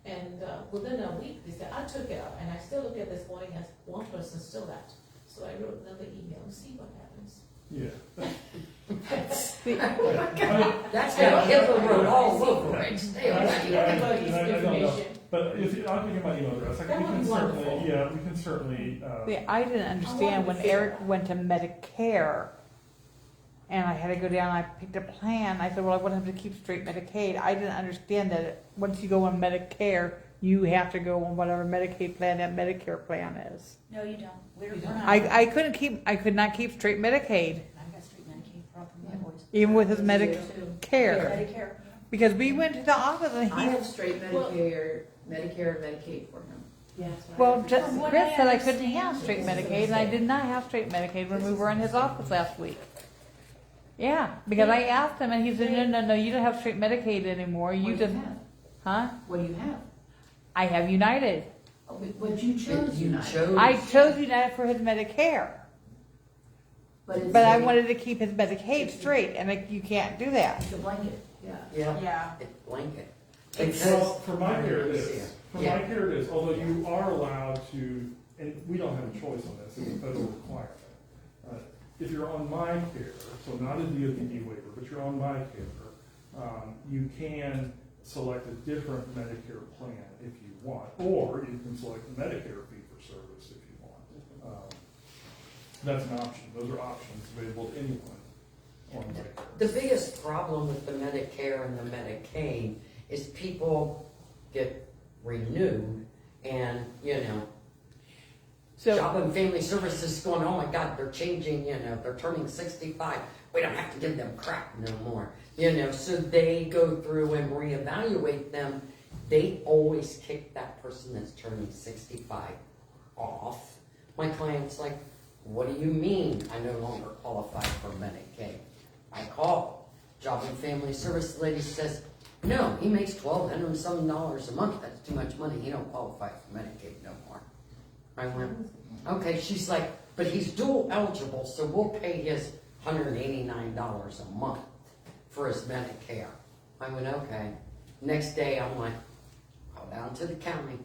and within a week, they said, I took it out, and I still look at this morning as one person still left. So I wrote another email, see what happens. yeah. That's how Hitler wrote all over it. Everybody's I don't know. information. But I'll give you my email address. That would be wonderful. We can certainly. See, I didn't understand when Eric went to Medicare, and I had to go down, I picked a plan, I said, well, I want him to keep straight Medicaid. I didn't understand that once you go on Medicare, you have to go on whatever Medicaid plan that Medicare plan is. No, you don't. We're You don't? not. I could not keep straight Medicaid, I got street Medicaid from my boys. even with his Medicare. Medicare. Because we went to the office and I he, have straight Medicare and Medicaid for him. Yeah. well, From what Chris I said I couldn't understand- have straight Medicaid, and I did not have straight Medicaid when we were in his office last week. Yeah, because I asked him and he said, no, you don't have straight Medicaid anymore, you What do just, have? huh? What do you have? I have United. Oh, but you chose You United. chose. I chose United for his Medicare, It's but I a- wanted to keep his Medicaid straight, and you can't do that. It's a blanket, yeah. Yeah, Yeah. it's blanket. Well, for MyCare it is. Yeah. For Yeah. MyCare it is. Although you are allowed to, and we don't have a choice on this. It's a federal requirement. If you're on MyCare, so not a DoD waiver, but you're on MyCare, you can select a different Medicare plan if you want, or you can select the Medicare fee-for-service if you want. That's an option. Those are options available to anyone on Medicare. The biggest problem with the Medicare and the Medicaid is people get renewed and, So, Job and Family Services going, oh my God, they're changing, they're turning 65. We don't have to give them crap no more. So they go through and reevaluate them. They always kick that person that's turning 65 off. My client's like, what do you mean I no longer qualify for Medicaid? I call Job and Family Service. The lady says, no, he makes $1,200 and some dollars a month. That's too much money. He don't qualify for Medicaid no more. I went, okay. She's like, but he's dual eligible, so we'll pay his $189 a month for his Medicare. I went, okay. Next day, I'm like, go down to the county,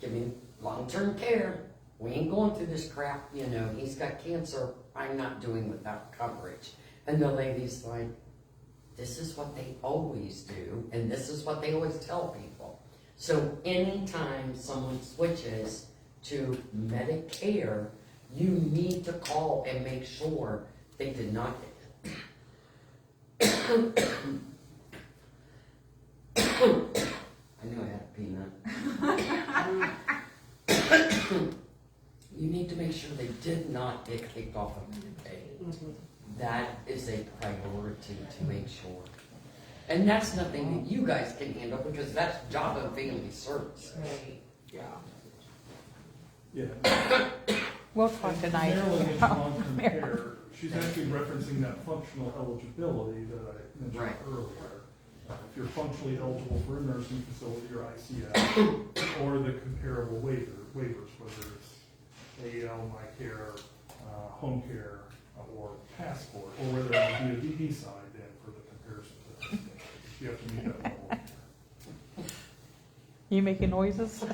give me long-term care. We ain't going through this crap, he's got cancer. I'm not doing without coverage. And the lady's like, this is what they always do, and this is what they always tell people. So anytime someone switches to Medicare, you need to call and make sure they did not get I knew I had a peanut. You need to make sure they did not get kicked off of Medicaid. That is a priority to make sure. And that's nothing that you guys can handle because that's Job and Family Service. Right, yeah. Yeah. we'll talk tonight. Maryland long-term care, she's actually referencing that functional eligibility that I mentioned Right. earlier. If you're functionally eligible for a nursing facility or ICF, or the comparable waivers, whether it's AL, MyCare, home care, or passport, or whether it would be a DD side then for the comparison to that. You have to meet that level. You making noises?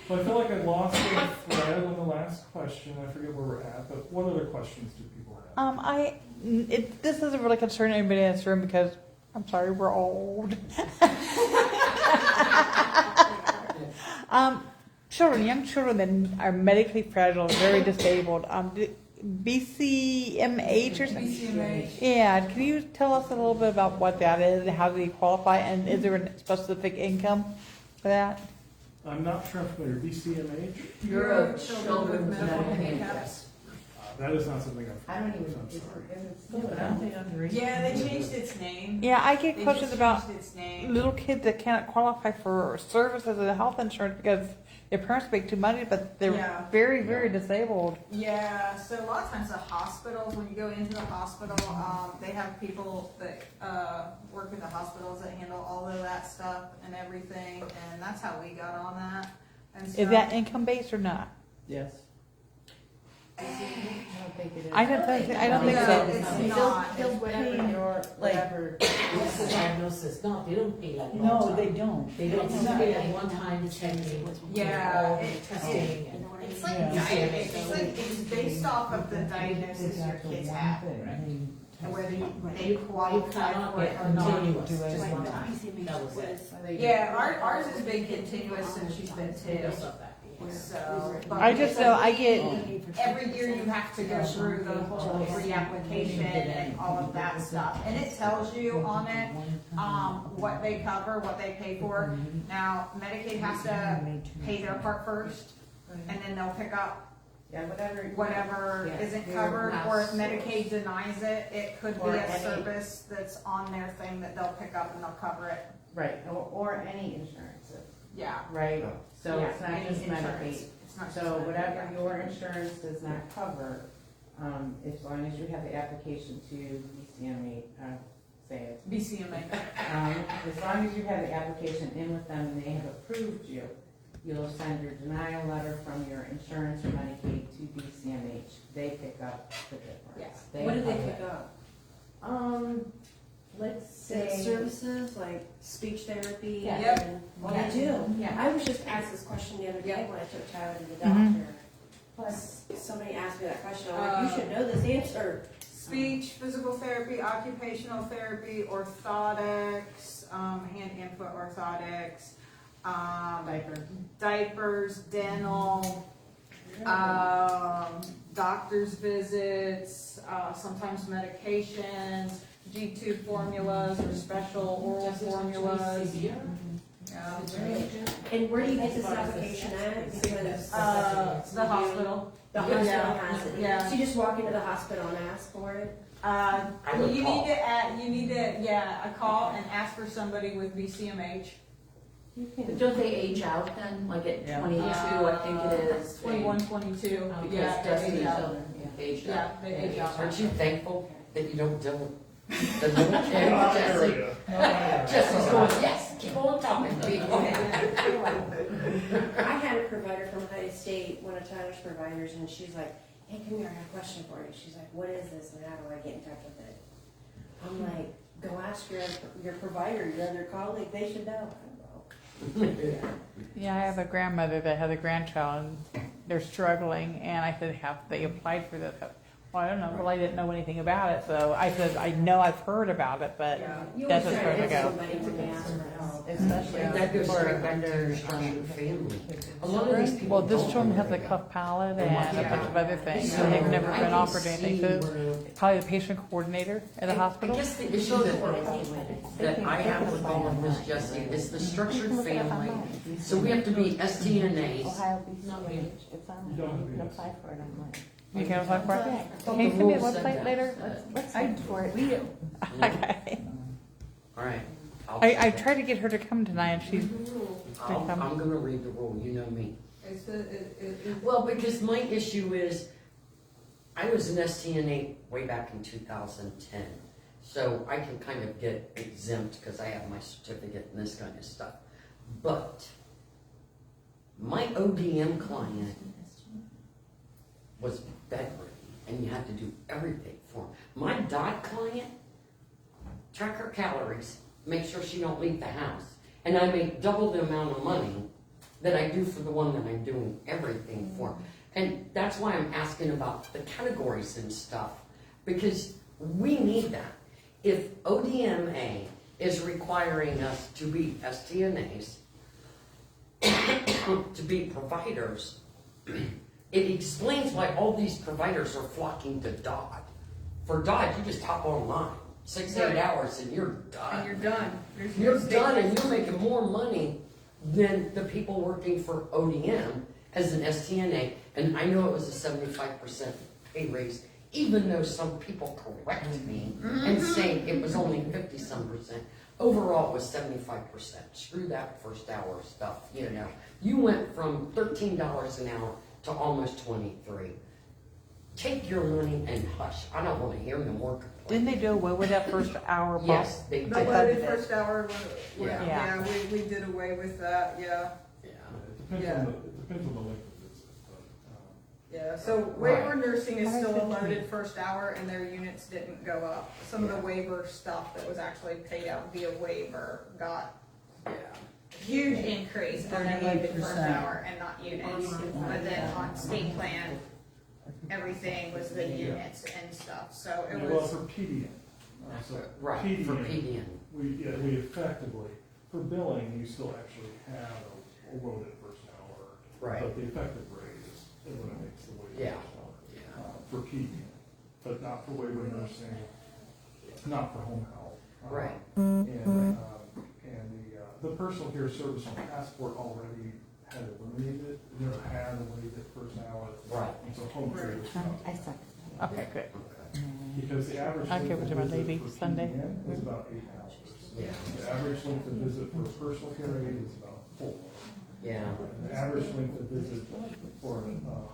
Well, I feel like I lost the thread on the last question. I forget where we're at, but what other questions do people have? This doesn't really concern anybody in this room because, I'm sorry, we're old. Children, young children that are medically fragile, very disabled, BCMH or something? BCMH. Yeah, can you tell us a little bit about what that is and how do they qualify, and is there a specific income for that? I'm not sure I'm familiar. BCMH? Bureau of Children with Medical Medical Handicaps. That is not something I I'm. don't even, I'm is sorry. it, Yeah, they changed its name. Yeah, I get They questions just about changed its name. little kids that cannot qualify for services and health insurance because their parents make too money, but they're Yeah. very, very disabled. Yeah, so a lot of times the hospitals, when you go into the hospital, they have people that work in the hospitals that handle all of that stuff and everything, and that's how we got on that. And Is stuff. that income based or not? Yes. I don't think it is. I don't think No, so. it's not. It's whatever your, whatever. This is diagnosis, no, they don't pay like. No, one they time. don't. They don't pay like one-time checking. Yeah, All the it- testing and. It's like, Yeah. it's based off of the diagnosis your kids have, and whether they qualify cannot for it get or not. continuous, do just it. one time. That was it. Yeah, ours has been continuous since she's been two, Just like that, yes. so. but I just know I get, Every year you have to go through the whole reapplication and all of that stuff, and it tells you on it, what they cover, what they pay for. Now, Medicaid has to pay their part first, and then they'll pick up Yeah, whatever. whatever Yeah, isn't your covered, last or if source. Medicaid denies it, it could be Or a any- service that's on their thing that they'll pick up and they'll cover it. Right, or any insurances, Yeah. right? So Yeah, it's not any just insurance. Medicaid. It's not just So Medicaid, whatever yeah. your insurance does not cover, as long as you have the application to BCMA, say it. BCMA. As long as you have the application in with them and they have approved you, you'll send your denial letter from your insurance or Medicaid to BCMH. They pick up the difference. Yeah. What did they cover pick it. up? Let's Is it say. services like speech therapy? Yeah. Yep. and- Well, They do. Yeah. I was just asked this question the other day Yep. when I took Tyler to the Mhm. doctor. Plus, somebody asked me that question. I'm like, you should know this answer. speech, physical therapy, occupational therapy, orthotics, hand and foot orthotics, diapers, dental, doctor's visits, sometimes medications, G2 formulas or special oral formulas. Yeah. And where do you get this application at? Because The hospital. the hospital Yeah. has it. Yeah. So you just walk into the hospital and ask for it? You need to call and ask for somebody with BCMH. But don't they age out then, like at 22, I think it is? 21, 22. Because Yeah, they Destiny's age out. children, yeah. Aged Yeah, up. they age out. Aren't you thankful that you don't deal with the little Not kid, Jesse? area. Jesse's going, yes, keep on talking, people. I had a provider from Ohio State, one of Tyler's providers, and she's like, hey, come here, I have a question for you. She's like, what is this and how do I get in touch with it? I'm like, go ask your provider, your other colleague, they should know. Yeah, I have a grandmother that has a grandchild, and they're struggling, and I said, have they applied for this? Well, I don't know, well, I didn't know anything about it, so I said, I know I've heard about it, but Yeah. You that's always as try far to as I get go. somebody when they ask for help. Especially That goes for straight back to under your structured family. A lot of these people. Well, this don't children has a know. cuff palate and a bunch of other things, So, and they've never I been can offered anything, see so where- probably the patient coordinator at the hospital. I guess the issue that I have with all of this, Jesse, is the structured family. So we have to be STNAs. Ohio BCMH, it's on, You don't you can have apply for it online. You can apply for it? Thought Can you the send me a rules said website that. later? Let's wait for it. We do. Okay. All right. I tried to get her to come tonight, and she's, I'm gonna read the rule, you know me. It's the, Well, because my issue is, I was an STNA way back in 2010. So I can kind of get exempt because I have my certificate and this kind of stuff. But my ODM client was bedridden and you had to do everything for him. My DOT client, track her calories, make sure she don't leave the house. And I make double the amount of money that I do for the one that I'm doing everything for. And that's why I'm asking about the categories and stuff, because we need that. If ODMA is requiring us to be STNAs, to be providers, it explains why all these providers are flocking to DOT. For DOT, you just hop online, 6 to 8 hours and you're done. and you're done. There's no You're state- done and you're making more money than the people working for ODM as an STNA. And I know it was a 75% pay raise, even though some people correct me and say it was only 50-some%. Overall, it was 75%. Screw that first hour stuff, you know. You went from $13 an hour to almost 23. Take your money and hush. I don't want to hear no more complaints. didn't they do away with that first hour bump? Yes, they The did. loaded first hour, Yeah. yeah, we did away with that, yeah. Yeah. It depends on the length of visit, but, Yeah, so Right. waiver nursing is still a loaded first hour and their units didn't go up. Some of the waiver stuff that was actually paid out via waiver got huge increase on the loaded first hour and not units. But then on state plan, everything was the units and stuff, so it well, was, for PDN. So Right, for PDN, PDN. we effectively, for billing, you still actually have a loaded first hour. Right. But the effective rate is what it makes the wage. Yeah. For PDN, but not for waiver nursing, not for home health. Right. And the personal care service on passport already had eliminated, never had a waived first hour. Right. And so home care was not. I second. Okay, good. Because the average I'll give length it to of my visit lady for Sunday. PDN is about 8 hours. Yeah. The average length of visit for personal care aid is about 4. Yeah. And the average length of visit for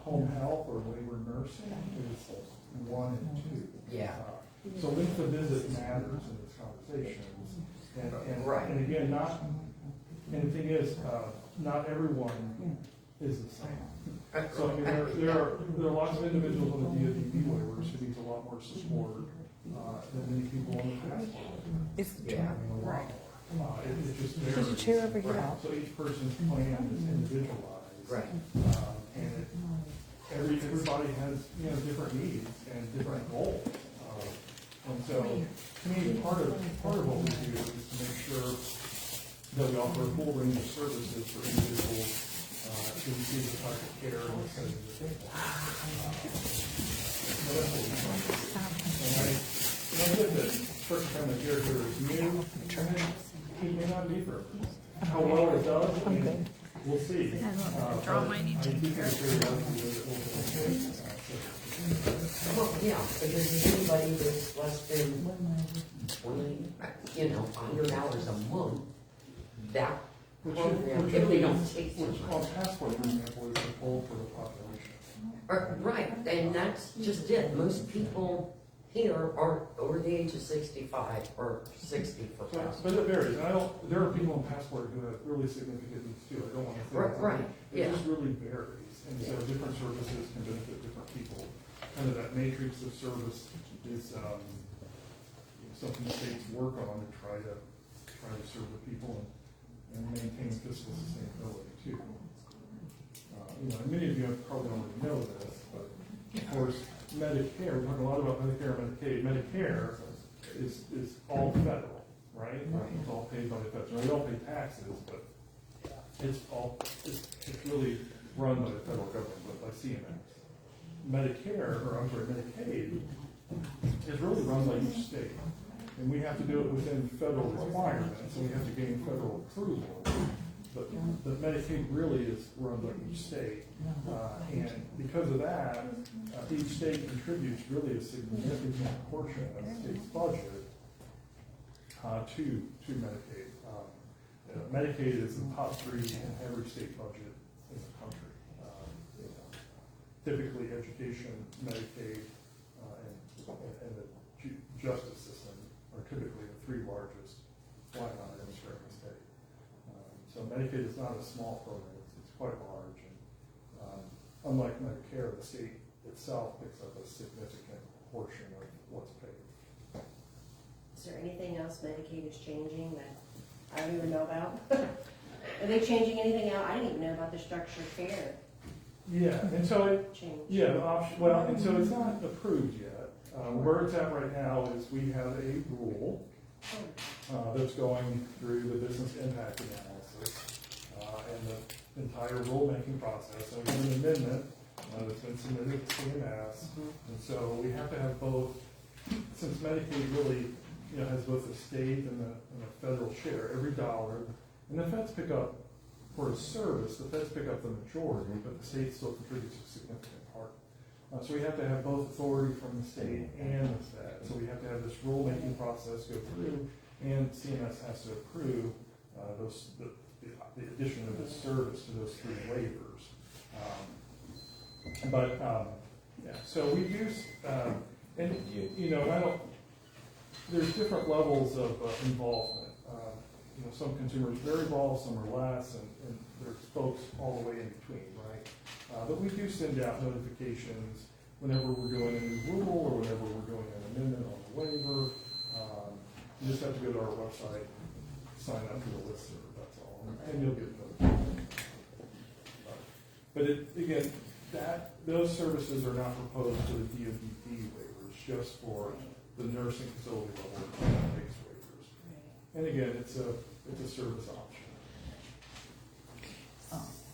home health or labor nursing is 1 and 2. Yeah. So length of visit matters in this conversation. Right. And again, and the thing is, not everyone is the same. So I mean, there are lots of individuals on the DODB waivers who needs a lot more support than many people on the passport. Is, Yeah. I mean, a lot more. It just varies. there's a chair over here. So each person's plan is individualized. Right. And everybody has, different needs and different goals. And so, to me, part of what we do is to make sure that we offer a full range of services for individuals to receive the type of care and the settings that they want. So that's what we try to do. And I think that first time the care here is new, it may not be for everyone. How well it does, I mean, we'll see. Draw my need to. I do think it's very likely that it will be. Well, yeah, because if anybody that's less than 20, $100 a month, that program, if they don't take so Which is much. called passport, for example, is the goal for the population. Right, and that's just it. Most people here are over the age of 65 or 60 for So, passport. but it varies, and there are people in passport who have really significant needs too, I don't want to say. that. Right, It yeah. just really varies, and so different services can benefit different people. Kind of that matrix of service is, something that states work on to try to serve the people and maintain fiscal sustainability too. And many of you probably already know this, but of course, Medicare, we talk a lot about Medicare and Medicaid. Medicare is all federal, right? It's all paid by the federal. We all pay taxes, but it's really run by the federal government, but by CMS. Medicaid is really run by each state. And we have to do it within federal requirements, and we have to gain federal approval. But Medicaid really is run by each state. And because of that, each state contributes really a significant portion of the state's budget to Medicaid. Medicaid is the top 3 in every state budget in the country. Typically, education, Medicaid, and the justice system are typically the 3 largest line items for every state. So Medicaid is not a small program, it's quite large. And unlike Medicare, the state itself picks up a significant portion of what's paid. Is there anything else Medicaid is changing that I don't even know about? Are they changing anything out? I didn't even know about the structured care Yeah, and so change. the option, and so it's not approved yet. Where it's at right now is we have a rule that's going through the business impact analysis and the entire rulemaking process. And we have an amendment that's been submitted to CMS. And so we have to have both, since Medicaid really has both the state and the federal share, every dollar, and the feds pick up, for a service, the feds pick up the majority, but the state still contributes a significant part. So we have to have both authority from the state and the Fed. So we have to have this rulemaking process go through, and CMS has to approve the addition of this service to those 3 waivers. So we use, there's different levels of involvement. Some consumers are very involved, some are less, and there's folks all the way in between, right? But we do send out notifications whenever we're doing a new rule or whenever we're doing an amendment on the waiver. You just have to go to our website, sign up for the listserv, that's all, and you'll get notified. But again, those services are not proposed for the DODP waivers, just for the nursing facility level base waivers. And again, it's a service option.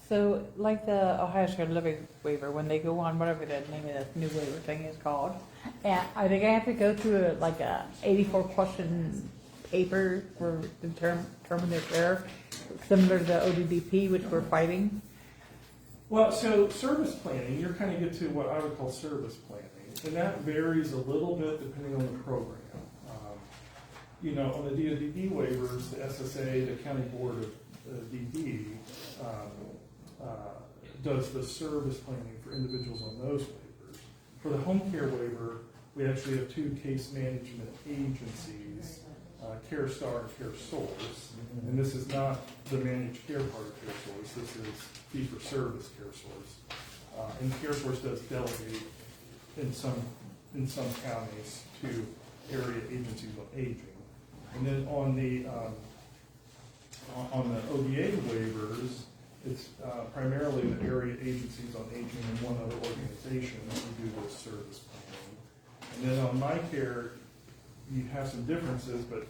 So, like the Ohio Shared Living waiver, when they go on, whatever the name of the new waiver thing is called, and I think I have to go through a 84 question paper for determine their care, similar to the ODDP, which we're fighting. Well, so service planning, you're kind of get to what I would call service planning, and that varies a little bit depending on the program. On the DODD waivers, the SSA, the County Board of DD, does the service planning for individuals on those waivers. For the home care waiver, we actually have 2 case management agencies, CareStar and CareSource, and this is not the managed care part of CareSource, this is fee-for-service CareSource. And CareSource does delegate in some counties to area agencies on aging. And then on the ODA waivers, it's primarily the area agencies on aging and one other organization that we do this service planning. And then on MyCare, you have some differences, but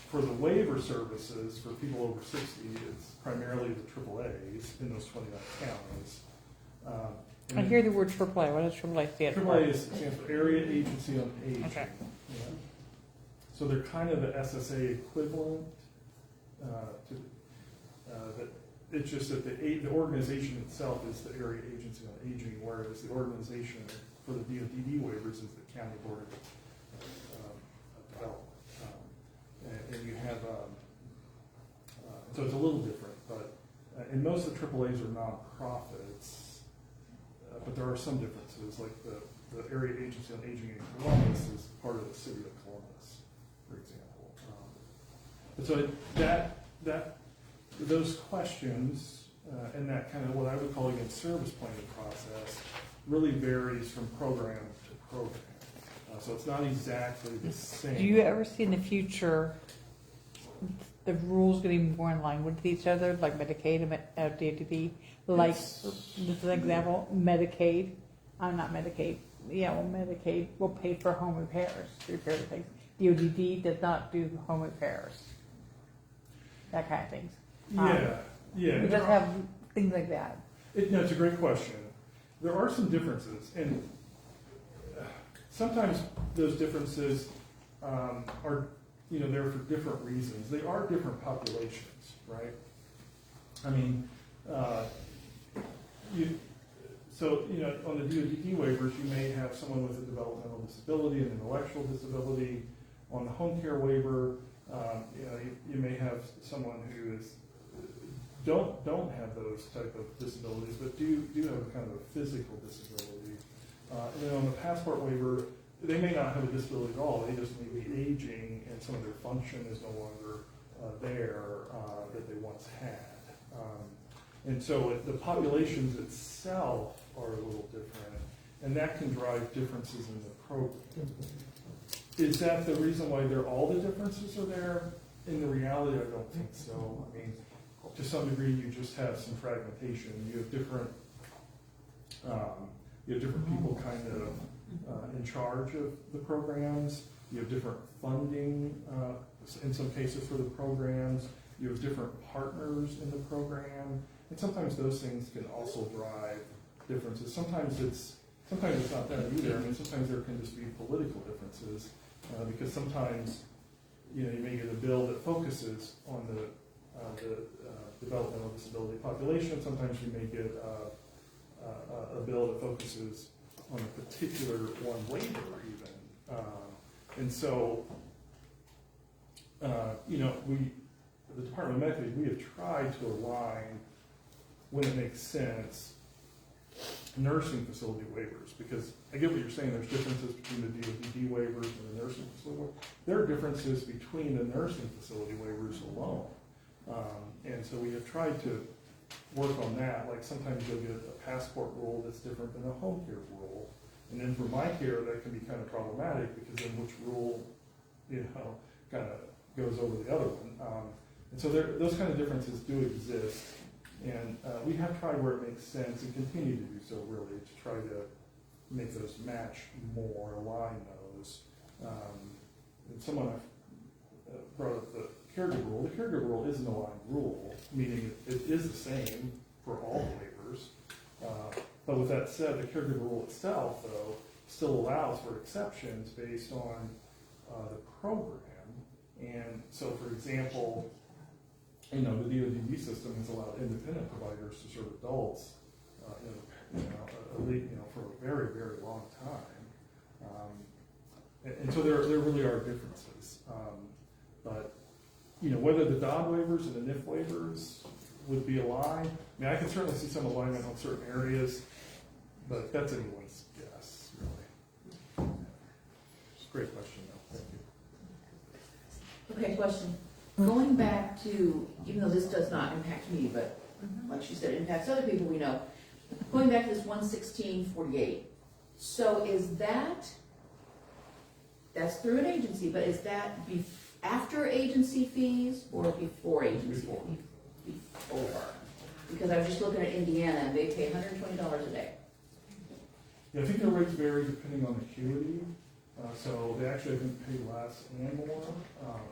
for the waiver services for people over 60, it's primarily the AAAs in those 29 counties. I hear the word AAA. What does AAA stand for? AAA stands for Area Agency on Aging. Okay. Yeah. So they're kind of the SSA equivalent. That it's just that the organization itself is the Area Agency on Aging, whereas the organization for the DOTD waivers is the County Board of Development. And you have, so it's a little different, but and most of the AAAs are nonprofits, but there are some differences, like the Area Agency on Aging in Columbus is part of the city of Columbus, for example. And so those questions and that kind of what I would call again service planning process really varies from program to program. So it's not exactly the same. Do you ever see in the future the rules getting more in line with each other, like Medicaid and DOTD? Like, It's- this is an example, Medicaid, not Medicaid, yeah, well, Medicaid will pay for home repairs, repair the things. DOTD does not do home repairs, that kind of things. Yeah. We just have things like that. No, it's a great question. There are some differences, and sometimes those differences are, there for different reasons. They are different populations, right? I mean, on the DOTD waivers, you may have someone with a developmental disability and intellectual disability. On the home care waiver, you may have someone who don't have those type of disabilities, but do have a kind of a physical disability. And then on the passport waiver, they may not have a disability at all. They just may be aging, and some of their function is no longer there that they once had. And so the populations itself are a little different, and that can drive differences in the program. Is that the reason why all the differences are there? In the reality, I don't think so. I mean, to some degree, you just have some fragmentation. You have different people kind of in charge of the programs. You have different funding in some cases for the programs. You have different partners in the program, and sometimes those things can also drive differences. Sometimes it's not that either. I mean, sometimes there can just be political differences because sometimes you may get a bill that focuses on the developmental disability population. Sometimes you may get a bill that focuses on a particular one waiver even. And so, the Department of Medicaid, we have tried to align, when it makes sense, nursing facility waivers, because I get what you're saying, there's differences between the DOTD waivers and the nursing facility waivers. There are differences between the nursing facility waivers alone. And so we have tried to work on that. Like sometimes you'll get a passport rule that's different than a home care rule. And then for my care, that can be kind of problematic because then which rule, kind of goes over the other one. And so those kind of differences do exist. And we have tried where it makes sense and continue to do so really to try to make those match more, align those. And someone brought up the caregiver rule. The caregiver rule is an aligned rule, meaning it is the same for all waivers. But with that said, the caregiver rule itself, though, still allows for exceptions based on the program. And so, for example, the DOTD system has allowed independent providers to serve adults, for a very, very long time. And so there really are differences. But whether the DOD waivers and the NIF waivers would be aligned, I mean, I can certainly see some alignment on certain areas, but that's anyone's guess, really. It's a great question, though. Thank you. Okay, question. Going back to, even though this does not impact me, but like she said, it impacts other people we know. Going back to this 116.48. So is that's through an agency, but is that after agency fees or before agency fees? Before. Because I was just looking at Indiana and they pay $120 a day. Yeah, I think the rates vary depending on acuity. So they actually can pay less and more.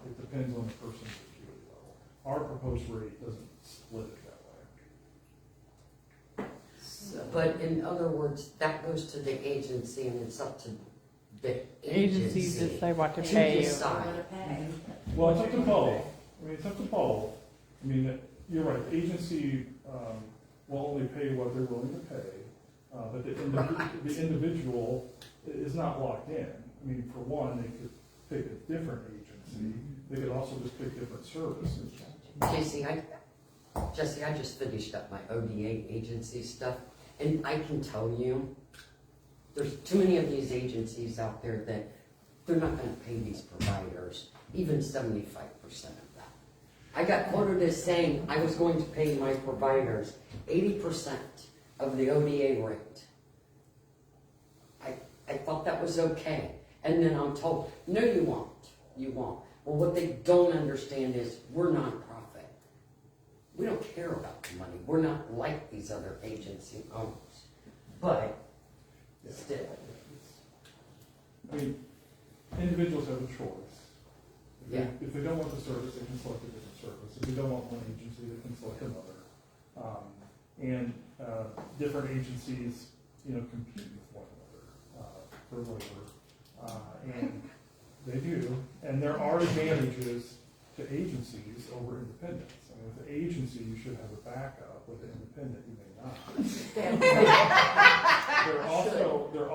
It depends on the person's acuity level. Our proposed rate doesn't split it that way. But in other words, that goes to the agency and it's up to the Agencies agency decide what to to pay you. decide. Well, it's up to both. I mean, it's up to both. I mean, you're right, the agency, will only pay what they're willing to pay, but the individual is not locked in. I mean, for one, they could pick a different agency, they could also just pick different services. Jesse, I just finished up my ODA agency stuff, and I can tell you, there's too many of these agencies out there that they're not gonna pay these providers even 75% of that. I got quoted as saying I was going to pay my providers 80% of the ODA rate. I thought that was okay. And then I'm told, no, you won't. You won't. Well, what they don't understand is we're nonprofit. We don't care about the money. We're not like these other agency owners. But still. I mean, individuals have a choice. Yeah. If they don't want the service, they can select a different service. If they don't want one agency, they can select another. And different agencies, compete with one another for labor. And they do. And there are advantages to agencies over independents. I mean, with the agency, you should have a backup. With the independent, you may not. There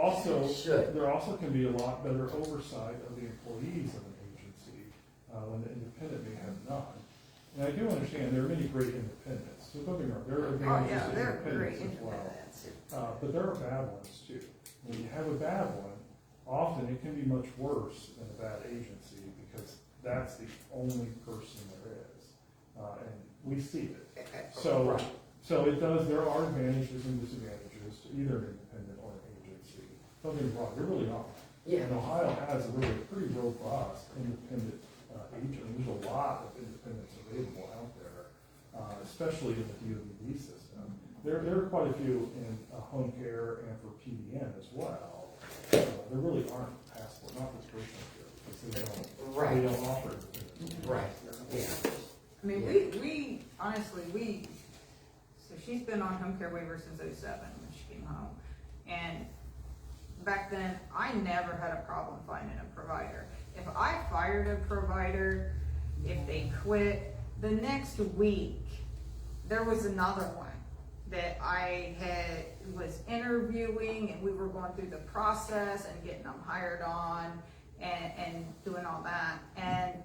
also can be a lot better oversight of the employees of an agency when the independent may have none. And I do understand there are many great independents. So don't get me wrong, there are advantages to independents as well. But there are bad ones too. When you have a bad one, often it can be much worse than a bad agency because that's the only person there is. And we see it. So it does, there are advantages and disadvantages to either an independent or an agency. Don't get me wrong, there really are. Yeah. And Ohio has a really pretty robust independent agent. There's a lot of independents available out there, especially in the DOD system. There are quite a few in home care and for PDN as well. There really aren't passport, not this personal care, because they don't offer independent. Right. Yeah. I mean, we honestly, so she's been on home care waiver since '07 when she came home. And back then, I never had a problem finding a provider. If I fired a provider, if they quit, the next week, there was another one that I was interviewing, and we were going through the process and getting them hired on and doing all that. And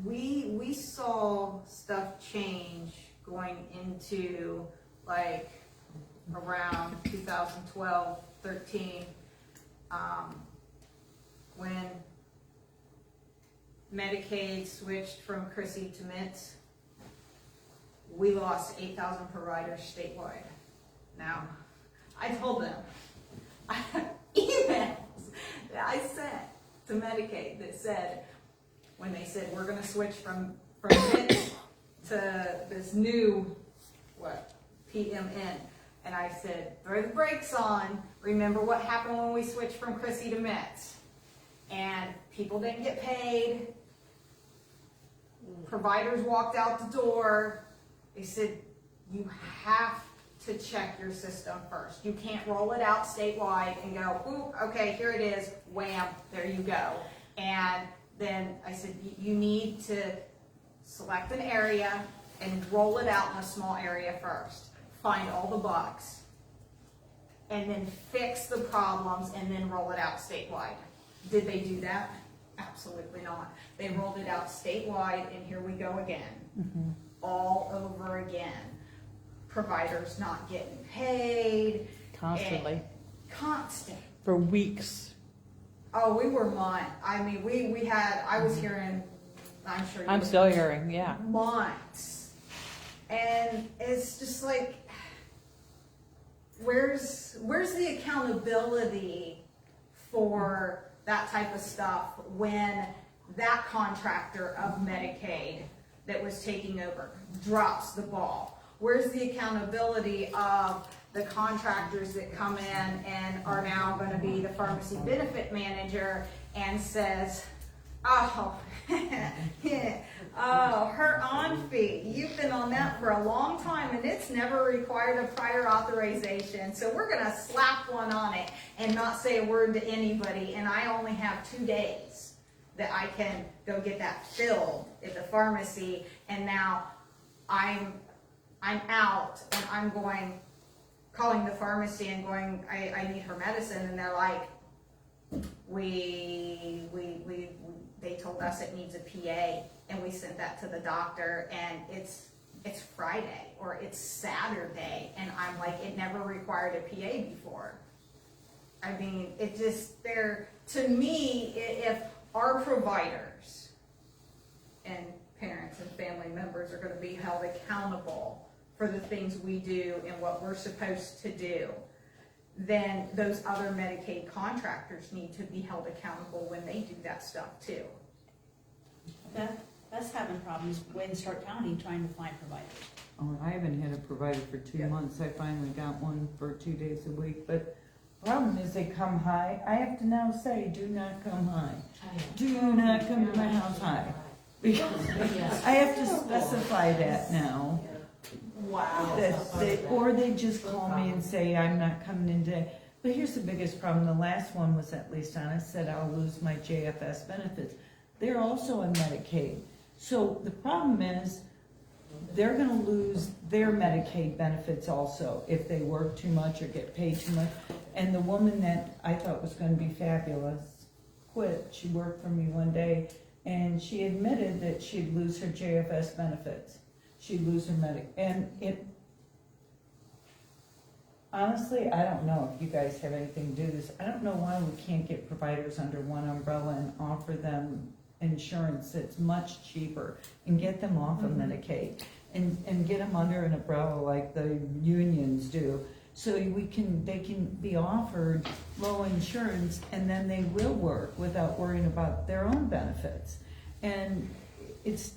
we saw stuff change going into like around 2012, 13, when Medicaid switched from Chrissy to Mintz. We lost 8,000 providers statewide. Now, I told them, I have emails that I sent to Medicaid that said, when they said we're gonna switch from Mintz to this new, PMN. And I said, throw the brakes on. Remember what happened when we switched from Chrissy to Mintz? And people didn't get paid. Providers walked out the door. They said, you have to check your system first. You can't roll it out statewide and go, ooh, okay, here it is, wham, there you go. And then I said, you need to select an area and roll it out in a small area first. Find all the bugs. And then fix the problems and then roll it out statewide. Did they do that? Absolutely not. They rolled it out statewide, and here we go again. All over again. Providers not getting paid. Constantly. Constant. For weeks. Oh, we were I mean, we had, I was hearing, I'm sure you I'm were- still hearing, yeah. months. And it's just like, where's the accountability for that type of stuff when that contractor of Medicaid that was taking over drops the ball? Where's the accountability of the contractors that come in and are now gonna be the pharmacy benefit manager and says, oh, oh, her on fee, you've been on that for a long time and it's never required a prior authorization, so we're gonna slap one on it and not say a word to anybody, and I only have 2 days that I can go get that filled at the pharmacy, and now I'm out and I'm calling the pharmacy and going, I need her medicine, and they're like, they told us it needs a PA, and we sent that to the doctor, and it's Friday or it's Saturday, and I'm like, it never required a PA before. I mean, it just, to me, if our providers and parents and family members are gonna be held accountable for the things we do and what we're supposed to do, then those other Medicaid contractors need to be held accountable when they do that stuff too. That's having problems in Stark County trying to find providers. Oh, I haven't had a provider for 2 months. I finally got one for 2 days a week, but the problem is they come high. I have to now say, do not come high. Do not come to my house high. Because I have to specify that now. Wow. Or they just call me and say, I'm not coming in today. But here's the biggest problem. The last one was at least honest, said I'll lose my JFS benefits. They're also on Medicaid. So the problem is they're gonna lose their Medicaid benefits also if they work too much or get paid too much. And the woman that I thought was gonna be fabulous quit. She worked for me one day and she admitted that she'd lose her JFS benefits. She'd lose her and it, honestly, I don't know if you guys have anything to do this. I don't know why we can't get providers under one umbrella and offer them insurance that's much cheaper and get them off of Medicaid and get them under an umbrella like the unions do. So they can be offered low insurance and then they will work without worrying about their own benefits. And it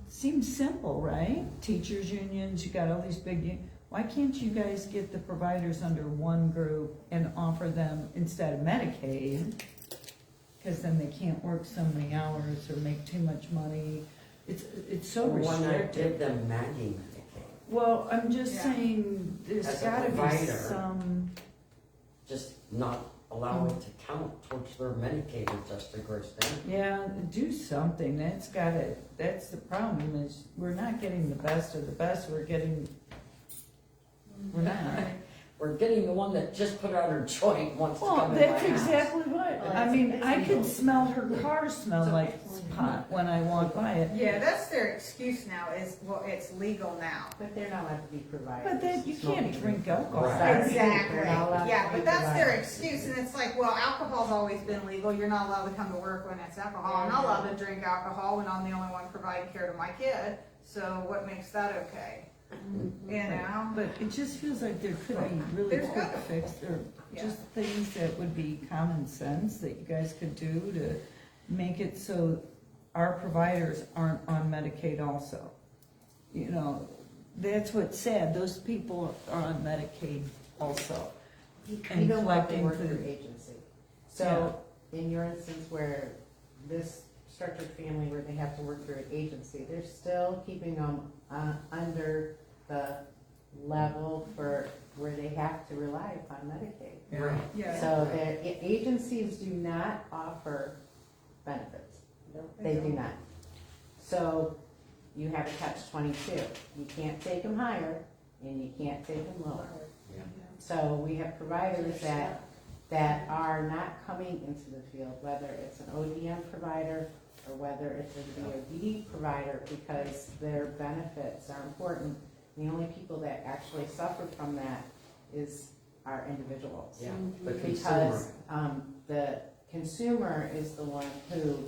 seems simple, right? Teachers unions, you got all these big, why can't you guys get the providers under one group and offer them instead of Medicaid? Because then they can't work so many hours or make too much money. It's so Why not restricted. give them Maggie Medicaid? Well, I'm just saying, there's As a gotta be provider. some, Just not allow it to count towards their Medicaid adjusted gross benefit. yeah, do something. That's the problem is we're not getting the best of the best. We're not. We're getting the one that just put out her joint wants to Well, come in my house. that's exactly what, I mean, I could smell her car smell like pot when I walk by it. Yeah, that's their excuse now is, well, it's legal now. But they're not allowed to be providers. But then you can't drink alcohol. Right. Exactly. They're not allowed to Yeah, be but that's their providers. excuse, and it's like, well, alcohol's always been legal. You're not allowed to come to work when it's alcohol. I'm not allowed to drink alcohol when I'm the only one providing care to my kid. So what makes that okay? You know? But it just feels like there could be really There's quick gotta- fix or Yeah. just things that would be common sense that you guys could do to make it so our providers aren't on Medicaid also. You know, that's what's sad. Those people are on Medicaid also. And Even what they collecting work through food. agency. So, in your instance where this structured family where they have to work through an agency, they're still keeping them under the level for where they have to rely upon Medicaid. Right. Yeah. So agencies do not offer benefits. They do not. So you have a catch-22. You can't take them higher and you can't take them lower. Yeah. So we have providers that are not coming into the field, whether it's an ODM provider or whether it's a DoD provider, because their benefits are important. The only people that actually suffer from that is our individuals. Yeah, the Because consumer. the consumer is the one who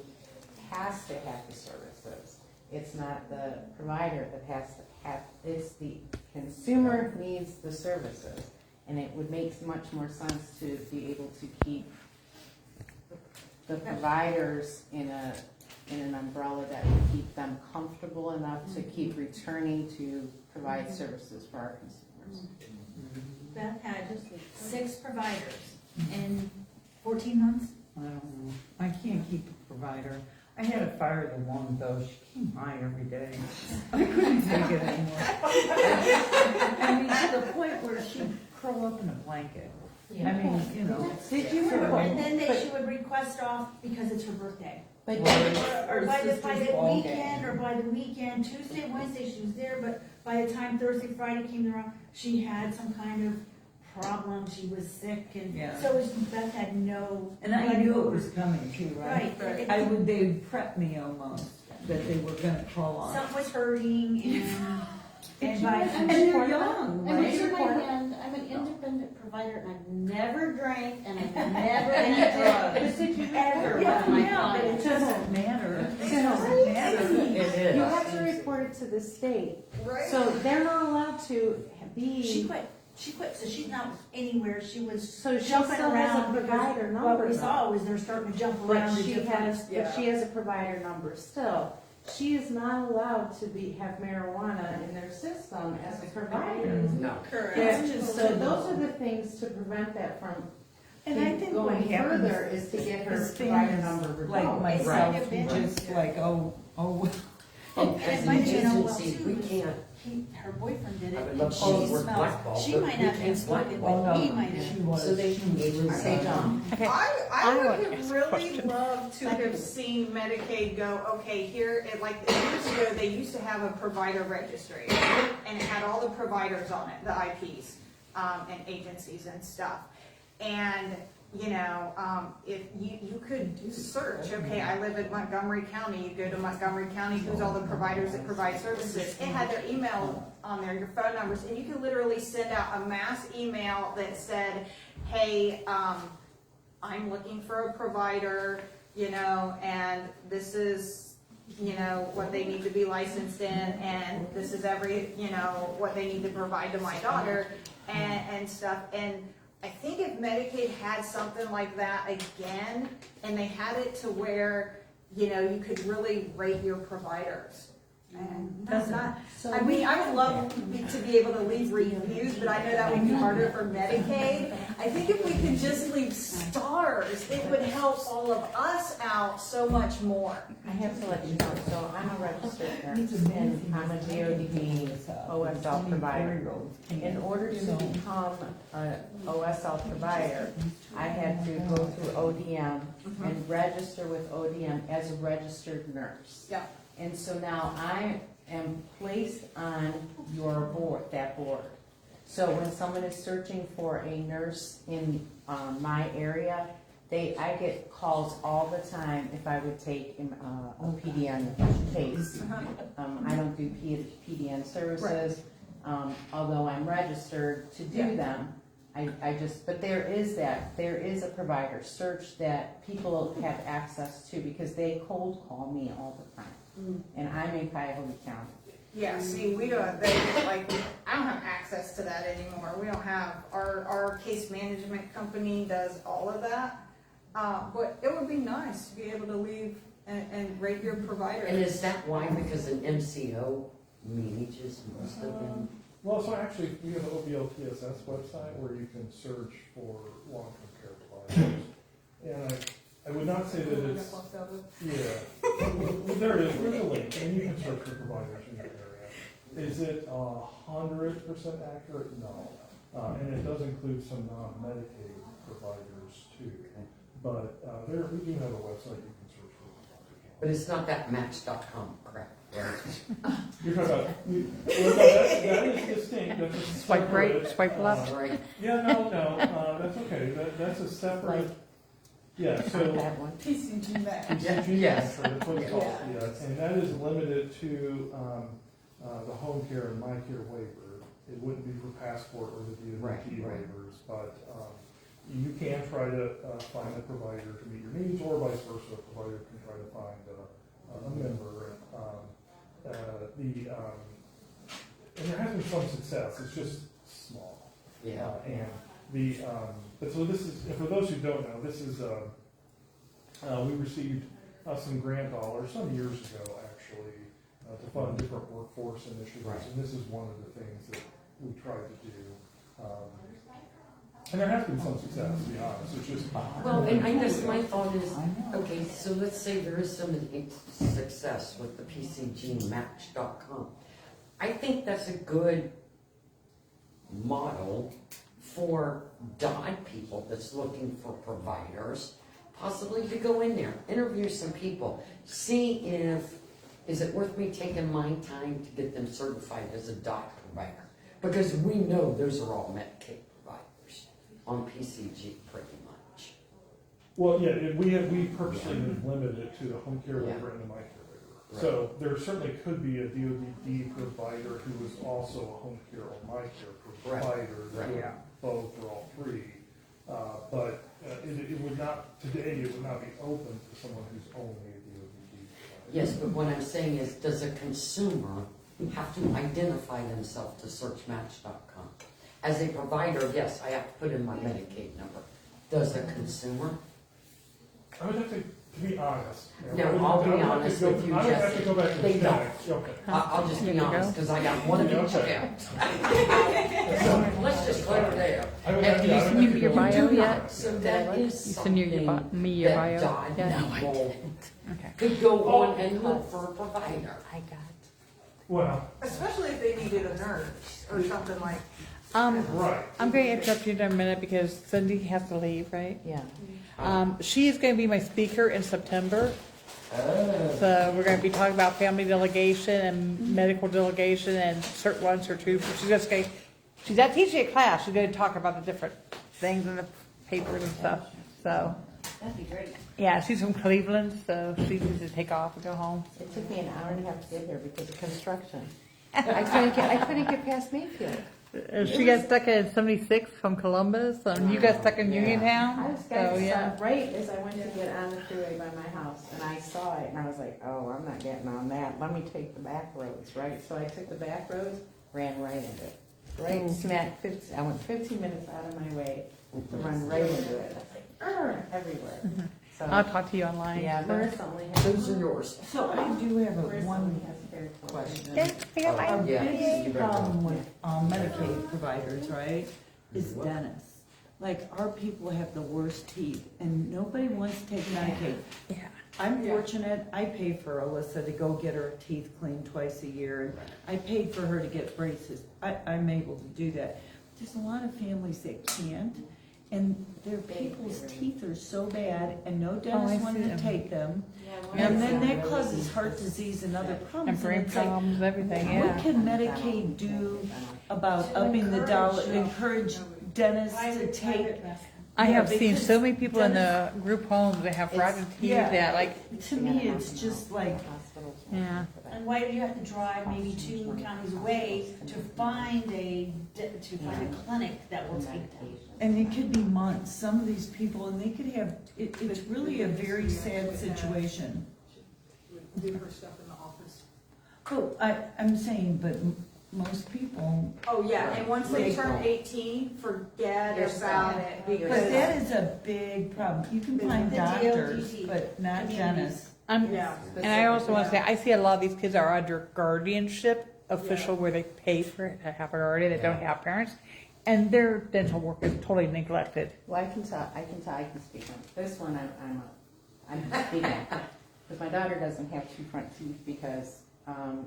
has to have the services. It's not the provider that has to have, it's the consumer needs the services. And it would make much more sense to be able to keep the providers in an umbrella that would keep them comfortable enough to keep returning to provide services for our consumers. Beth had 6 providers in 14 months. I don't know. I can't keep a provider. I had to fire the one though. She came by every day. I couldn't take it anymore. I mean, to the point where she'd curl up in a blanket. I mean, you know. Did you remember? And then But- she would request off because it's her birthday. But Or by the sister's ball game. weekend, or by the weekend, Tuesday, Wednesday, she was there, but by the time Thursday, Friday came around, she had some kind of problem, she was sick, and Yeah. so Beth had no. And I knew it was coming too, right? Right. I would, they would prep me almost that they were gonna call on. Something was hurting, and by. And they're young, And raise right? your hand, I'm an independent provider and I've never drank and I've never had drugs. Did you Ever Yeah, with my yeah, but it clients. doesn't matter. It So- doesn't matter. It is. You have to report it to the state. Right. So they're not allowed to She be, quit, so she's not anywhere, she was so she jumping still has a around. because provider What number. we saw was they're starting to jump But around. to she different- has, but she has a provider number still. She is not allowed to have marijuana in their system as a provider. No. Yeah, so those are the things to prevent that from And I think what going happens further is to get her is provider things number like revoked. myself, Right. who just like, oh, And And as my an general agency, too. we can't, Her boyfriend did I it, would and love to she see the word smells, blackball, she but might we not have can't spoken blackball. with, he might have. she was. So they can Say, John. I would have really loved to have seen Medicaid go, okay, here, like years ago, they used to have a provider registry, and it had all the providers on it, the IPs, and agencies and stuff. And, you know, if you could search, okay, I live in Montgomery County, you go to Montgomery County, who's all the providers that provide services? It had their email on there, your phone numbers, and you could literally send out a mass email that said, hey, I'm looking for a provider, you know, and this is, you know, what they need to be licensed in, and this is what they need to provide to my daughter, and stuff. And I think if Medicaid had something like that again, and they had it to where, you know, you could really rate your providers. And that's not, I mean, I would love to be able to leave reviews, but I know that would be harder for Medicaid. I think if we could just leave stars, it would help all of us out so much more. I have to let you know, so I'm a registered nurse and I'm a DOD OSL provider. In order to become a OSL provider, I had to go through ODM and register with ODM as a registered nurse. Yeah. And so now I am placed on your board, that board. So when someone is searching for a nurse in my area, I get calls all the time if I would take a PDN case. I don't do PDN services, although I'm registered to do them. But there is a provider search that people have access to because they cold call me all the time. And I'm in Cuyahoga County. Yeah, see, I don't have access to that anymore. We don't have, our case management company does all of that. But it would be nice to be able to leave and rate your provider. And is that why? Because an MCO manages most of them? Well, so actually, we have an OBLPSS website where you can search for long-term care providers. And I would not say that it's, yeah, well, there it is, there's a link, and you can search for providers in your area. Is it 100% accurate? No. And it does include some non-Medicaid providers too. But we do have a website you can search for. But it's not that match.com crap, right? You're talking about, that is distinct, that's a Swipe right, separate, swipe left. Right. Yeah, no, that's okay, that's a separate, yeah, so. That one. PCG Max. PCG Yes. That's what it's called, yes, and that is limited to the home care and my care waiver. It wouldn't be for passport or the DOT Right. waivers, but you can try to find a provider to meet your needs, or vice versa, a provider can try to find a member. And there has been some success, it's just small. Yeah. But so this is, and for those who don't know, this is, we received some grant dollars some years ago, actually, to fund different workforce initiatives. Right. And this is one of the things that we tried to do. And there has been some success, to be honest, it's just. Well, and I guess my thought is, okay, so let's say there is some success with the PCGmatch.com. I think that's a good model for DOD people that's looking for providers, possibly to go in there, interview some people, see is it worth me taking my time to get them certified as a DOD provider? Because we know those are all Medicaid providers on PCG pretty much. Well, yeah, we purposely have limited it to the home care waiver and the MyCare waiver. Right. So there certainly could be a DOD provider who is also a home care or MyCare provider. Right. Yeah. Both or all three. But it would not, today, it would not be open to someone who's only a DOD provider. Yes, but what I'm saying is, does a consumer have to identify themselves to searchmatch.com? As a provider, yes, I have to put in my Medicaid number. Does a consumer? I would have to be honest. No, I'll be honest with you, I would have to go back to They the don't. tax. Okay. I'll just be honest, because I got one of each Okay. account. So let's just clear it there. I would And have- you I would send me have to your go- bio do yet? not. So that is You send your something me your that bio? DOD Yeah. will Okay. could go on and look for a provider. I got Well, Especially if they needed a nurse or something like. right. I'm going to interrupt you in a minute because Cindy has to leave, right? Yeah. She is going to be my speaker in September. Oh. So we're going to be talking about family delegation and medical delegation and cert one, cert two. She's not teaching a class. She's going to talk about the different things in the papers and stuff. So, That'd be great. yeah, she's from Cleveland, so she needs to take off and go home. It took me an hour and a half to get here because of construction. I couldn't get past Mayfield. She got stuck at 76 from Columbus, and you got stuck in I Uniontown. was So, got yeah. stuck right as I went to get on the freeway by my house, and I saw it, and I was like, oh, I'm not getting on that. Let me take the back roads, right? So I took the back roads, ran right into it. Right smack, I went 15 minutes out of my way to run right into it. I was like, everywhere. So, I'll talk to you online. yeah, Marissa only has. Those are yours. So I do have Marissa one only has fair question. Yeah, I got A mine. Yeah. big problem with Medicaid providers, right, is dentists. Like, our people have the worst teeth, and nobody wants to take Medicaid. Yeah. I'm fortunate, I pay for Alyssa to go get her teeth cleaned twice a year, and I paid for her to get braces. I'm able to do that. There's a lot of families that can't, and their people's teeth are so bad, and no I dentist see wanted to them. take them. Yeah, And then that really causes easy heart to disease and other And problems. brain it's like, problems, everything, what yeah. can Medicaid do about upping the dollar, encourage dentists to take? I Yeah, have seen because so many people in the group homes that have rotten teeth yeah. that like, To me, it's just like, yeah. And why do you have to drive maybe 2 counties away to find a clinic that will take them? and it could be months, some of these people, and they could have, it's really a very sad situation. Give her stuff in the office. Oh, I'm saying, but most people, Oh, yeah, and once they They turn don't. 18, forget You're about stuck. it. but Because, that is a big problem. You can find The doctors, DLGT but not communities. dentists. yeah. And I also want to say, I see a lot of these kids are under guardianship official where they pay for it to have a guardian that don't have parents. And their dental work is totally neglected. Well, I can speak on this one. I'm speaking because my daughter doesn't have 2 front teeth because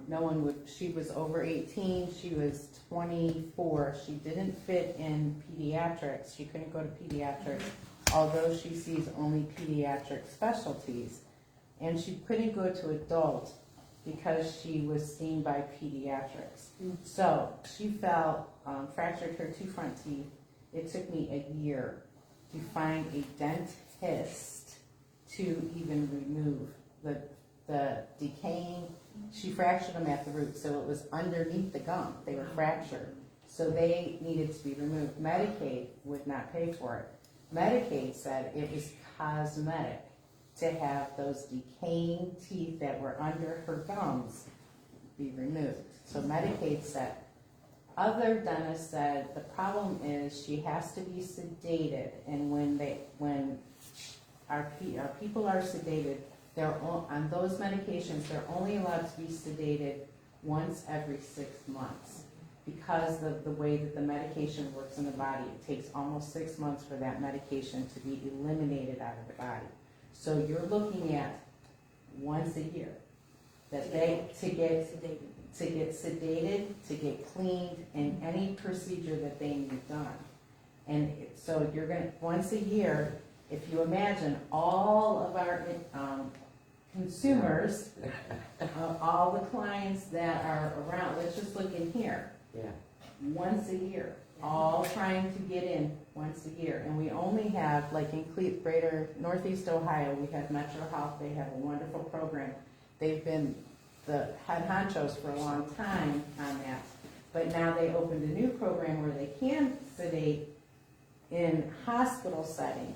no one would. She was over 18. She was 24. She didn't fit in pediatrics. She couldn't go to pediatrics, although she sees only pediatric specialties, and she couldn't go to adult because she was seen by pediatrics. So she fell, fractured her 2 front teeth. It took me a year to find a dentist to even remove the decaying. She fractured them at the root, so it was underneath the gum. They were fractured, so they needed to be removed. Medicaid would not pay for it. Medicaid said it was cosmetic to have those decaying teeth that were under her gums be removed. So Medicaid said. Other dentists said the problem is she has to be sedated, and when our people are sedated, on those medications they're only allowed to be sedated once every 6 months because of the way that the medication works in the body, it takes almost 6 months for that medication to be eliminated out of the body. So you're looking at once a year that they, to get sedated, to get cleaned, and any procedure that they need done. And so you're gonna, once a year, if you imagine all of our consumers, all the clients that are around, let's just look in here, Yeah. once a year, all trying to get in once a year. And we only have, like in Greater Northeast Ohio, we have Metro Health, they have a wonderful program. They've been the head honchos for a long time on that. But now they opened a new program where they can sedate in hospital setting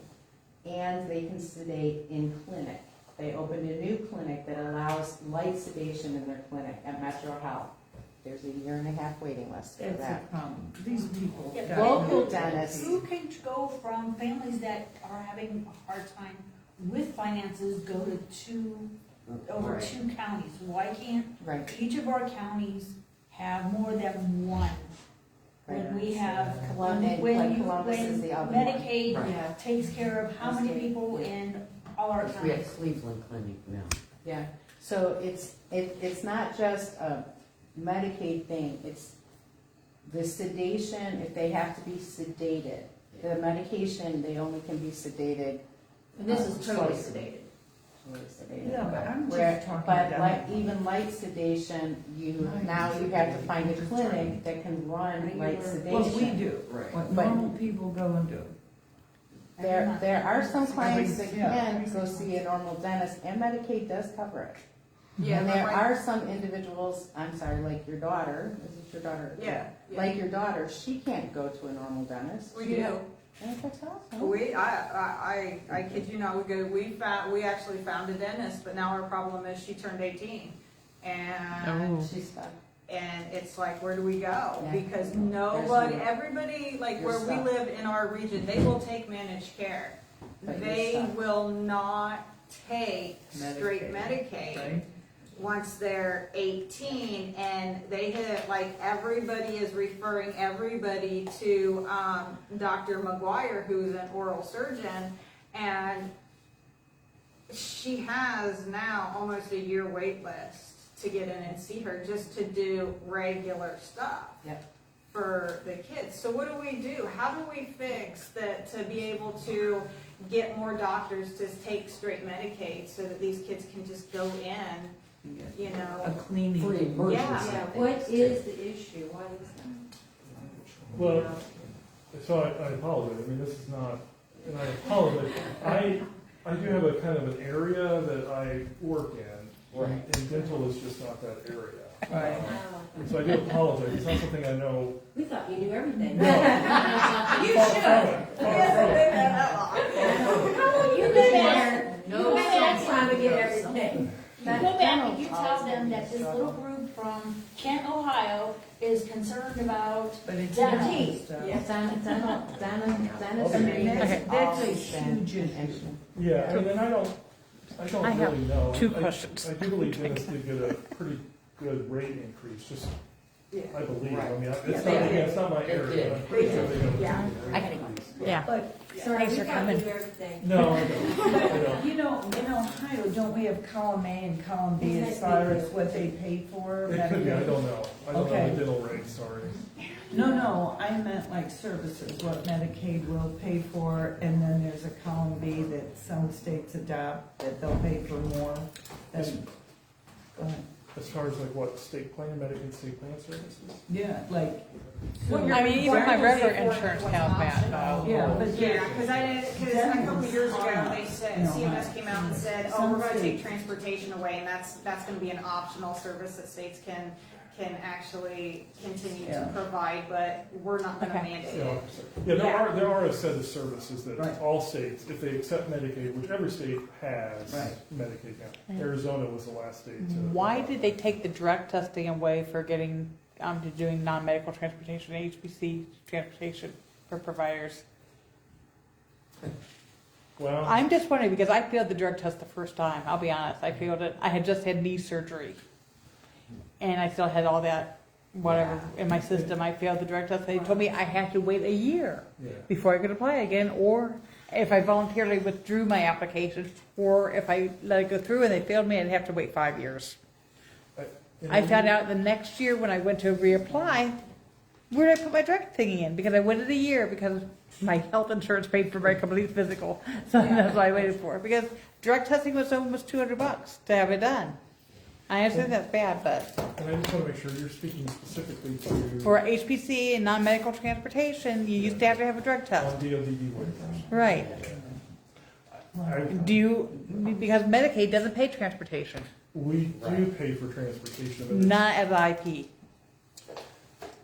and they can sedate in clinic. They opened a new clinic that allows light sedation in their clinic at Metro Health. There's a 1.5 year waiting list for It's a that. problem. These people. Yeah, got Local no dentists. Who can go from families that are having a hard time with finances, go to over Right. 2 counties? Why can't Right. each of our counties have more than one? When we have, Columbus, when Columbus is the other one. Medicaid Right. takes care of how many people in all our We have counties? Cleveland Clinic now. Yeah, so it's not just a Medicaid thing, it's the sedation, if they have to be sedated. The medication, they only can be sedated. And this is totally slightly. sedated. Totally sedated. Yeah, but I'm Where- just talking But about. like, even light sedation, now you have to find a clinic that can run light sedation. What we do, Right. what But- normal people go and do. There are some clients that Yeah. can go see a normal dentist, and Medicaid does cover it. Yeah, And but there like- are some individuals, I'm sorry, like your daughter, is it your daughter? Yeah, yeah. Like your daughter, she can't go to a normal dentist. We She- do. Yeah, that's awesome. I kid you not, we actually found a dentist, but now our problem is she turned 18. And, She's stuck. and it's like, where do we go? Yeah. Because nobody, no- everybody, like You're where we stuck. live in our region, they will take managed care. But you're They stuck. will not take straight Medicaid, Medicaid Right? once they're 18, and they hit, like, everybody is referring everybody to Dr. McGuire, who's an oral surgeon, and she has now almost a year wait list to get in and see her just to do regular stuff Yep. for the kids. So what do we do? How do we fix that to be able to get more doctors to take straight Medicaid so that these kids can just go in, you A know? cleaning. For emergency. Yeah, What is the issue? Why is that? Well, so I apologize, I mean, this is not, and I apologize, I do have a kind of an area that I work in, Right. and dental is just not that area. Right. And so I do apologize, it's not something I know. We thought you knew everything. No. You Far should. from it, far from it. You've been there. No You've been there sense. trying to get everything. You go back and you tell them that this little group from Kent, Ohio is concerned about But it's dental not teeth. stuff. Dentistry I mean, has that's a always been huge an issue. Yeah, I mean, and I don't I have really know. 2 I- questions. I do believe dentists did get a pretty good rate increase, just, I believe, I mean, it's not, they did. again, it's not my They area, did. but I'm pretty sure they got a Yeah. pretty good rate. Yeah. But, Sorry, Thanks we for thought coming. you knew everything. No, I don't, I don't. you know, in Ohio, don't we have column A and column B as far as what they pay for? It could be, I Medicaid? don't know. I don't know Okay. the dental rate, sorry. No, I meant like services, what Medicaid will pay for, and then there's a column B that some states adopt, that they'll pay for more than, go ahead. As far as like what, state plan, Medicaid state plan services? Yeah, like. What you're I mean, even my required to regular pay for it insurance was counts that, optional. though. Yeah, but Yeah, because a couple years ago, they said, No, CMS came out and said, oh, we're gonna take transportation away, and that's gonna be an optional service that states can actually continue to Yeah. provide, but we're not gonna Okay. mandate Yeah, it. there are a set of services that Right. all states, if they accept Medicaid, whichever state has Right. Medicaid now. Arizona was the last state to. Why did they take the drug testing away for getting, to doing non-medical transportation, HBC transportation for providers? Well, I'm just wondering, because I failed the drug test the first time, I'll be honest, I failed it, I had just had knee surgery. And I still had all that whatever, in my system, I failed the drug test. They told me I had to wait a year Yeah. before I could apply again, or if I voluntarily withdrew my application, or if I let it go through and they failed me, I'd have to wait 5 years. I found out the next year when I went to reapply, where did I put my drug thing in? Because I waited a year because my health insurance paid for my complete physical. So that's why I waited for it. Because drug testing was almost $200 to have it done. I understand that's bad, but And I just want to make sure you're speaking specifically to. for HPC and non-medical transportation, you used to have a drug test. On DODD waivers. Right. I- Do you, because Medicaid doesn't pay transportation, We do pay for transportation. but it's- not as IP.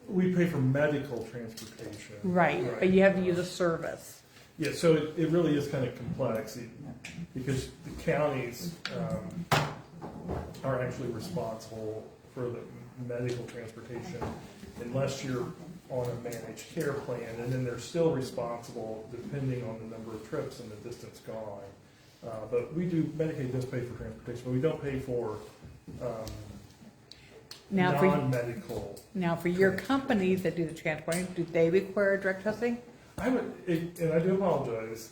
We pay for medical transportation. Right, but you have to use a service. Yeah, so it really is kind of complex because the counties are actually responsible for the medical transportation unless you're on a managed care plan, and then they're still responsible depending on the number of trips and the distance gone. But Medicaid does pay for transportation, but we don't pay for Now for, non-medical. now for your companies that do the transporting, do they require drug testing? And I do apologize,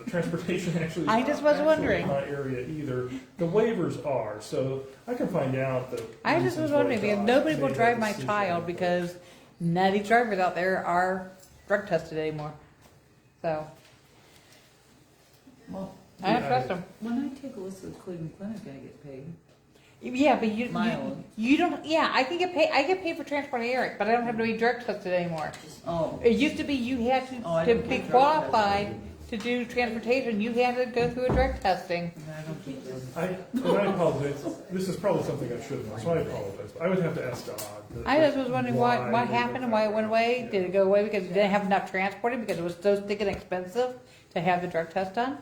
transportation actually is I not just was actually wondering. in my area either. The waivers are, so I can find out the. I just was reasons why wondering, because God nobody made will that drive my decision, child but- because none of these drivers out there are drug tested anymore. So, Well, I don't trust them. when I take Alyssa to the Cleveland Clinic, I get paid. Yeah, but you Mileage. you don't. Yeah, I can get paid. I get paid for transporting Eric, but I don't have to be drug tested anymore. Oh, It used to be you had to, Oh, I to don't be get drug qualified to do transportation. You had to go through a drug testing. I don't get those. And I apologize, this is probably something I should know, so I apologize. I would have to ask God. I just was wondering what they happened and why it went away. Did it go away because you didn't have enough transporting because it was so stinking expensive to have the drug test done?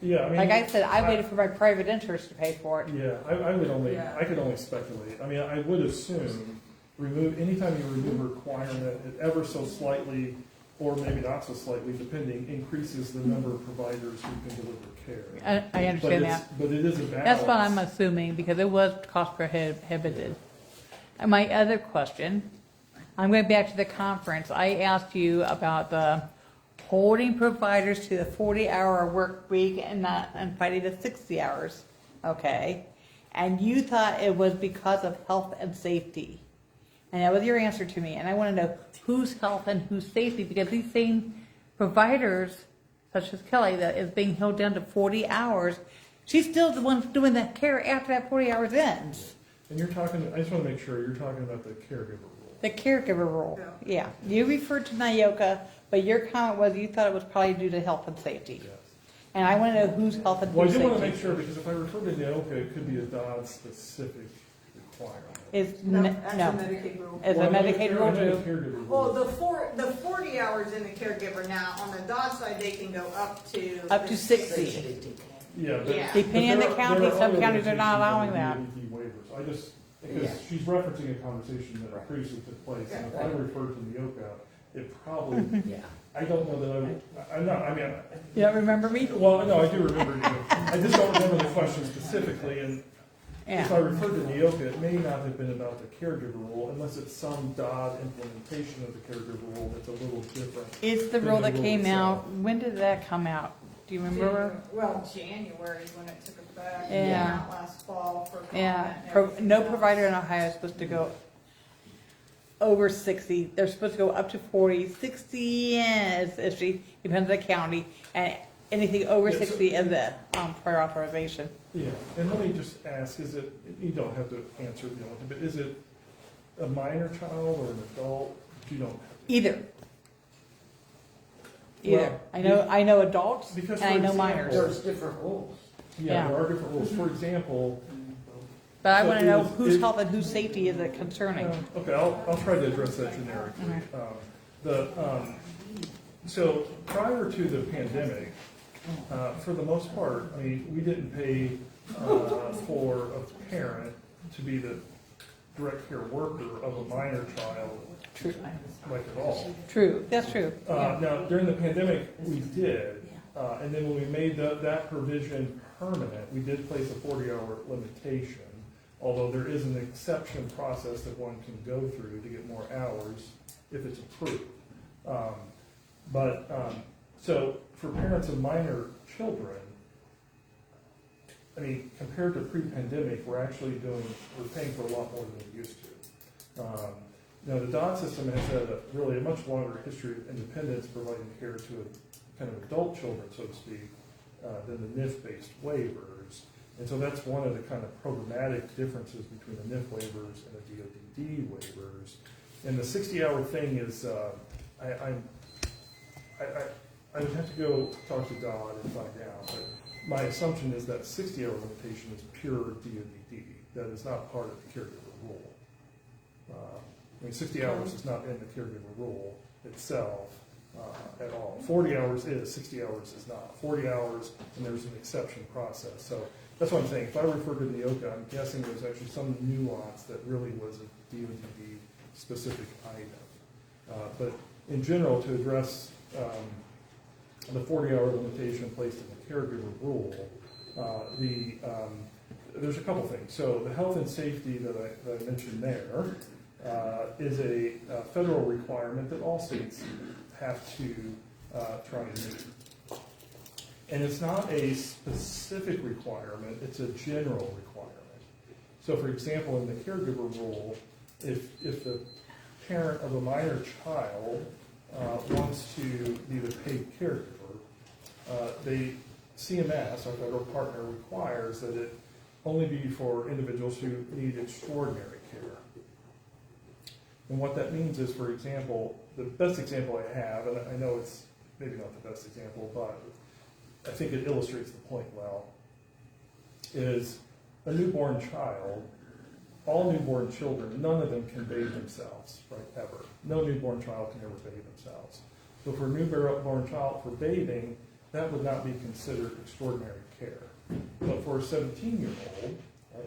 Yeah, I mean. Like I said, I waited for my private insurance to pay for it. Yeah, I would only, Yeah. I could only speculate. I mean, I would assume anytime you remove a requirement, it ever so slightly, or maybe not so slightly, depending, increases the number of providers who can deliver care. I understand But that. But it is a balance. That's what I'm assuming because it was cost prohibitive. And my other question, I'm going back to the conference. I asked you about the holding providers to the 40-hour work week and fighting the 60 hours. Okay. And you thought it was because of health and safety. And that was your answer to me. And I want to know whose health and whose safety, because these same providers, such as Kelly, that is being held down to 40 hours, she's still the one doing the care after that 40 hours ends. And you're talking, I just want to make sure, you're talking about the caregiver rule. The caregiver role. Yeah. You referred to NIOCA, but your comment was you thought it was probably due to health and safety. Yes. And I want to know whose health and Well, I whose do want to safety. make sure, because if I refer to NIOCA, it could be a DOD-specific requirement. Is No, no. that's a Medicaid rule. Is a Well, I know Medicaid the rule caregiver too? rule. Well, the 40 hours in the caregiver now, on the DOD side, they can go up to. Up to 60. Yeah, but. Yeah. Depending on the but there county, are some other counties are not allowing limitations that. under the waivers. I just, because Yeah. she's referencing a conversation that previously took place, and if I refer to NIOCA, it probably, Yeah. I don't know that I'm not, I mean, You don't remember me? well, no, I do remember you. I just don't remember the question specifically, and if I Yeah. refer to NIOCA, it may not have been about the caregiver rule, unless it's some DOD implementation of the caregiver rule that's a little different. It's the than rule the that rule came itself. out. When did that come out? Do you remember? Well, January is when it took effect. Yeah. It came out last fall for comment. Yeah. and No everything else. provider in Ohio is supposed to go over 60. They're supposed to go up to 40. 60 is depends on the county. And anything over Yeah, so- 60 is the prior authorization. Yeah, and let me just ask, is it, you don't have to answer, but is it a minor child or an adult? You don't have to. Either. Either. Well, I know adults and because, I for know example- minors. There's different rules. Yeah, Yeah. there are different rules. For example, But I so want to know is- whose is- health and whose safety is it concerning. okay, I'll try to address that generically. So prior to the pandemic, for the most part, I mean, we didn't pay for a parent to be the direct care worker of a minor child, True. like at all. True. That's true. Now, during the pandemic, we did, and then when we made that provision permanent, we did place a 40-hour limitation although there is an exception process that one can go through to get more hours if it's approved. So for parents of minor children, I mean, compared to pre-pandemic, we're paying for a lot more than we used to. Now, the DOT system has had a much longer history of independence providing care to kind of adult children, so to speak, than the NIF-based waivers. And so that's one of the kind of programmatic differences between the NIF waivers and the DODD waivers. And the 60-hour thing is, I would have to go talk to DOT and find out, but my assumption is that 60-hour limitation is pure DODD. That is not part of the caregiver rule. I mean, 60 hours is not in the caregiver rule itself at all. 40 hours is, 60 hours is not. 40 hours, and there's an exception process. So that's what I'm saying. If I refer to the OCA, I'm guessing there's actually some nuance that really was a DODD specific item. But in general, to address the 40-hour limitation placed in the caregiver rule, there's a couple things. So the health and safety that I mentioned there is a federal requirement that all states have to try and meet. And it's not a specific requirement, it's a general requirement. So for example, in the caregiver rule, if the parent of a minor child wants to be the paid caregiver, CMS, our federal partner, requires that it only be for individuals who need extraordinary care. And what that means is, for example, the best example I have, and I know it's maybe not the best example, but I think it illustrates the point well, is a newborn child. All newborn children, none of them can bathe themselves, right, ever. No newborn child can ever bathe themselves. So for a newborn child, for bathing, that would not be considered extraordinary care. But for a 17-year-old,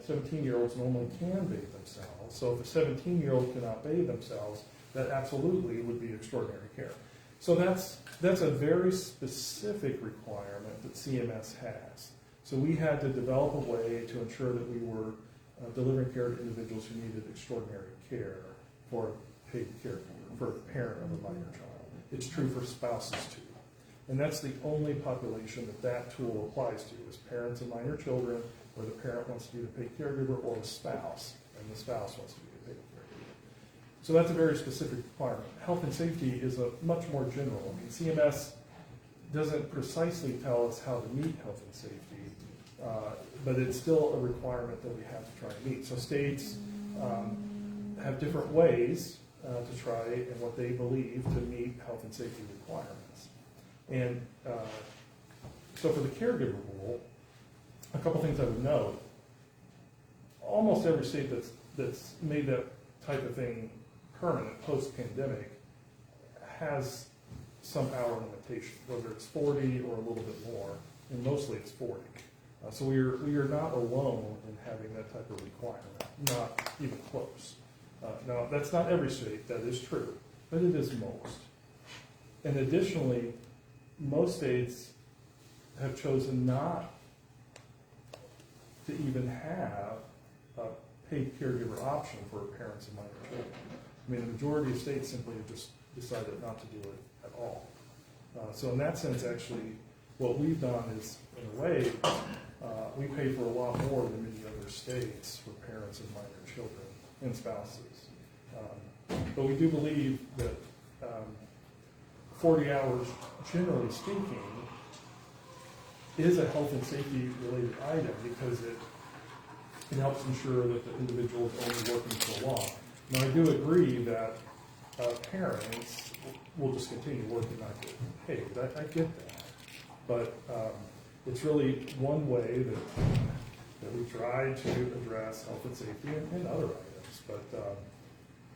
17-year-olds normally can bathe themselves. So if a 17-year-old cannot bathe themselves, that absolutely would be extraordinary care. So that's a very specific requirement that CMS has. So we had to develop a way to ensure that we were delivering care to individuals who needed extraordinary care for a paid caregiver, for a parent of a minor child. It's true for spouses too. And that's the only population that tool applies to, is parents of minor children, where the parent wants to be the paid caregiver, or a spouse, and the spouse wants to be the paid caregiver. So that's a very specific requirement. Health and safety is a much more general. I mean, CMS doesn't precisely tell us how to meet health and safety, but it's still a requirement that we have to try and meet. So states have different ways to try and what they believe to meet health and safety requirements. And so for the caregiver rule, a couple things I would note. Almost every state that's made that type of thing permanent post-pandemic has some hour limitation, whether it's 40 or a little bit more, and mostly it's 40. So we are not alone in having that type of requirement, not even close. Now, that's not every state, that is true, but it is most. And additionally, most states have chosen not to even have a paid caregiver option for parents of minor children. I mean, the majority of states simply have just decided not to do it at all. So in that sense, actually, what we've done is, in a way, we pay for a lot more than many other states for parents of minor children and spouses. But we do believe that 40 hours, generally speaking, is a health and safety related item because it helps ensure that the individual is only working so long. Now, I do agree that parents will just continue working not getting paid. I get that. But it's really one way that we try to address health and safety and other items. But